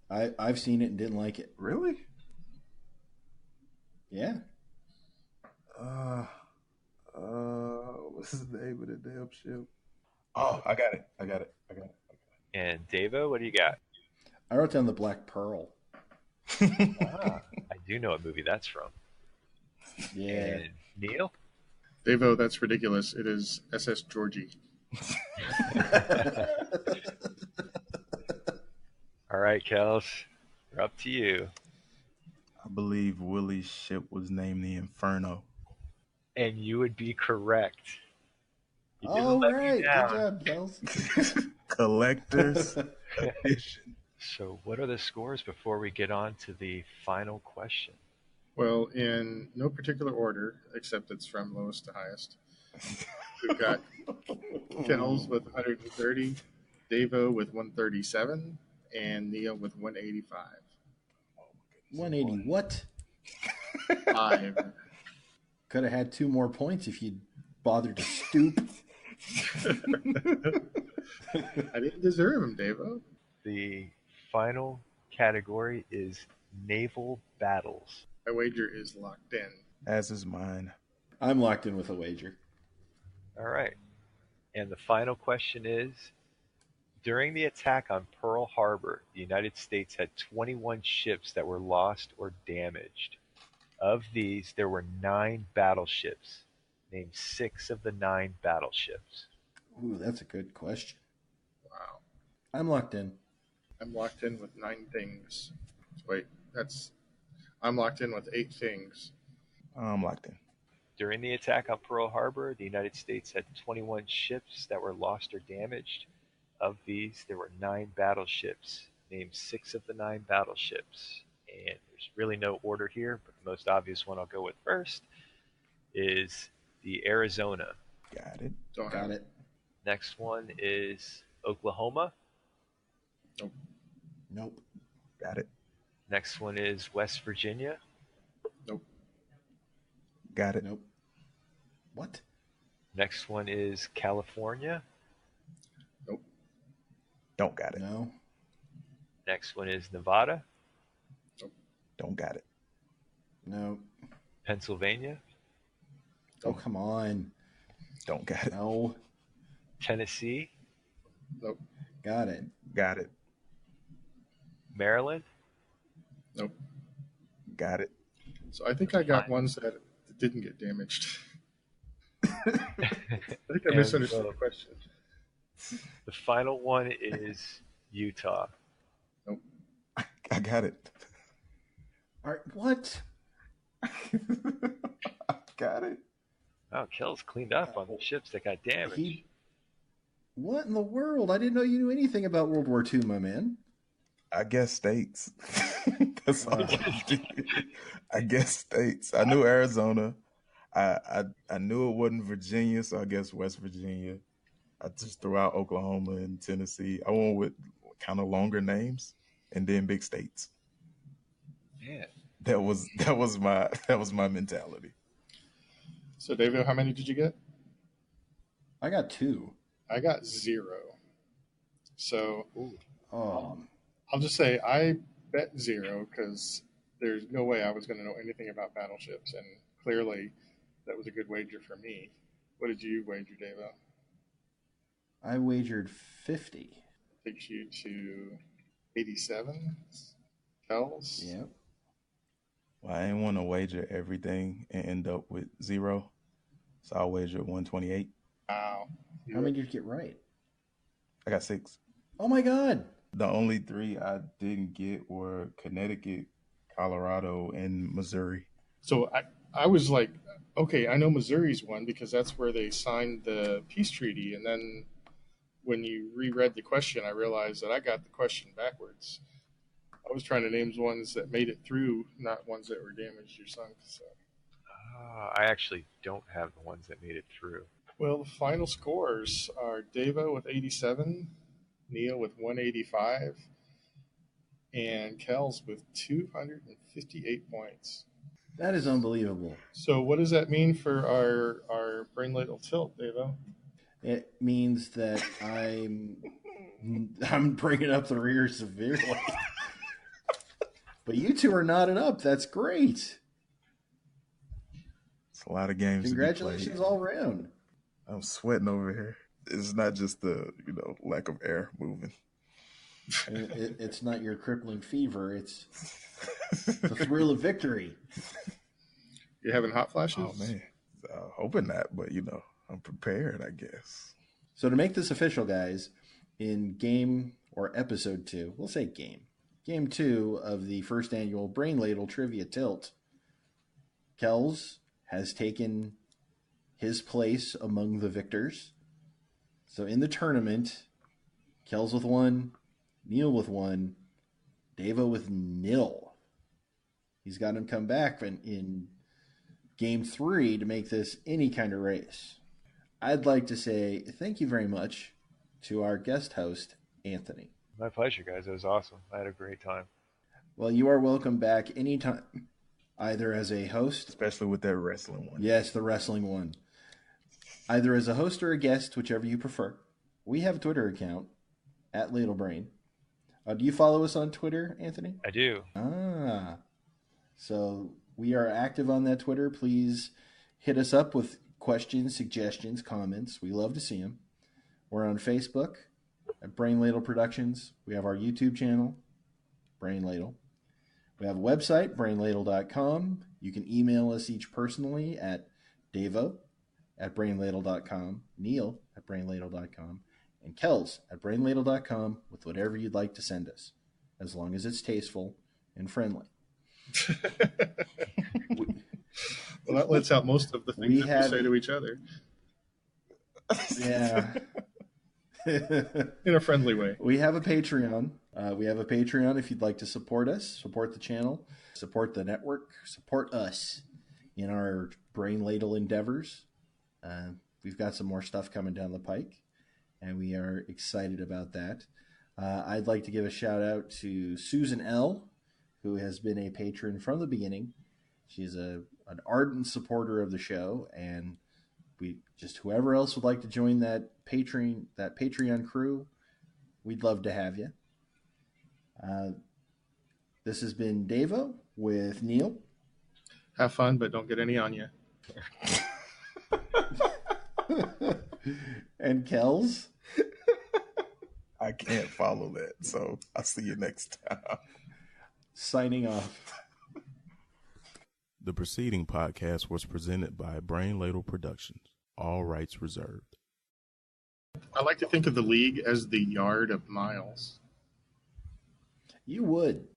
I've seen it and didn't like it. Really? Yeah. What's the name of the damn ship? Oh, I got it. And Davo, what do you got? I wrote down the Black Pearl. I do know what movie that's from. Yeah. And Neil? Davo, that's ridiculous. It is SS Georgie. All right, Kels, we're up to you. I believe Willie's ship was named the Inferno. And you would be correct. You didn't All let me right. Good down. job, Kels. Collector's edition. So what are the scores before we get on to the final question? Well, in no particular order, except it's from lowest to highest. We've got Kels with 130, Davo with 137, and Neil with 185. 180 what? 5. Could have had 2 more points if you'd bothered to stoop. I didn't deserve him, Davo. The final category is naval battles. My wager is locked in. As is mine. I'm locked in with a wager. All right. And the final question is, during the attack on Pearl Harbor, the United States had 21 ships that were lost or damaged. Of these, there were 9 battleships. Name 6 of the 9 battleships. Ooh, that's a good question. Wow. I'm locked in. I'm locked in with 9 things. Wait, I'm locked in with 8 things. I'm locked in. During the attack on Pearl Harbor, the United States had 21 ships that were lost or damaged. Of these, there were 9 battleships. Name 6 of the 9 battleships. And there's really no order here, but the most obvious one I'll go with first is the Arizona. Got it. Don't Got have it. Next one is Oklahoma. Nope. Got it. Next one is West Virginia. Nope. Got it. Nope. What? Next one is California. Nope. Don't got it. No. Next one is Nevada. Don't got it. No. Pennsylvania. Oh, come on. Don't got it. No. Tennessee. Nope. Got it. Got it. Maryland. Nope. Got it. So I think I got ones that didn't get damaged. I think I misunderstood the question. The final one is Utah. Nope. I got it. All right. What? I got it. Oh, Kels cleaned up on the ships that got damaged. What in the world? I didn't know you knew anything about World War II, my man. I guess states. That's all I did. I guess states. I knew Arizona. I knew it wasn't Virginia, so I guess West Virginia. I just threw out Oklahoma and Tennessee. I went with kind of longer names and then big states. Yeah. That was my mentality. So, David, how many did you get? I got 2. I got 0. So, Oh. I'll just say I bet 0 because there's no way I was going to know anything about battleships, and clearly that was a good wager for me. What did you wager, Davo? I wagered 50. Takes you to 87. Kels? Yep. Well, I didn't want to wager everything and end up with 0, so I wagered 128. Wow. How many did you get right? I got 6. Oh my God. The only 3 I didn't get were Connecticut, Colorado, and Missouri. So I was like, okay, I know Missouri's one because that's where they signed the peace treaty. And then when you reread the question, I realized that I got the question backwards. I was trying to name ones that made it through, not ones that were damaged or sunk. So. I actually don't have the ones that made it through. Well, the final scores are Davo with 87, Neil with 185, and Kels with 258 points. That is unbelievable. So what does that mean for our Brain Ladle Tilt, Davo? It means that I'm bringing up the rear severely. But you two are knotted up. That's great. It's a lot of games. Congratulations to be played. all around. I'm sweating over here. It's not just the lack of air moving. It's not your crippling fever. It's the thrill of victory. You having hot flashes? Oh man, hoping not, but I'm prepared, I guess. So to make this official, guys, in game or episode 2, we'll say game 2 of the first annual Brain Ladle Trivia Tilt, Kels has taken his place among the victors. So in the tournament, Kels with 1, Neil with 1, Davo with 0. He's got him come back in game 3 to make this any kind of race. I'd like to say thank you very much to our guest host, Anthony. My pleasure, guys. It was awesome. I had a great time. Well, you are welcome back anytime, either as a host. Especially with that wrestling one. Yes, the wrestling one. either as a host or a guest, whichever you prefer. We have a Twitter account at LadleBrain. Do you follow us on Twitter, Anthony? I do. So we are active on that Twitter. Please hit us up with questions, suggestions, comments. We love to see them. We're on Facebook at Brain Ladle Productions. We have our YouTube channel, Brain Ladle. We have a website, brainladle.com. You can email us each personally at Davo at brainladle.com, Neil at brainladle.com, and Kels at brainladle.com with whatever you'd like to send us, as long as it's tasteful and friendly. Well, that lets out most of the things that we say to each other. Yeah. In a friendly way. We have a Patreon. If you'd like to support us, support the channel, support the network, support us in our Brain Ladle endeavors. We've got some more stuff coming down the pike, and we are excited about that. I'd like to give a shout out to Susan L., who has been a patron from the beginning. She's an ardent supporter of the show, and whoever else would like to join that Patreon crew, we'd love to have you. This has been Davo with Neil. Have fun, but don't get any on you. And Kels. I can't follow that, so I'll see you next time. Signing off. The preceding podcast was presented by Brain Ladle Productions. All rights reserved. I like to think of the league as the yard of miles. You would.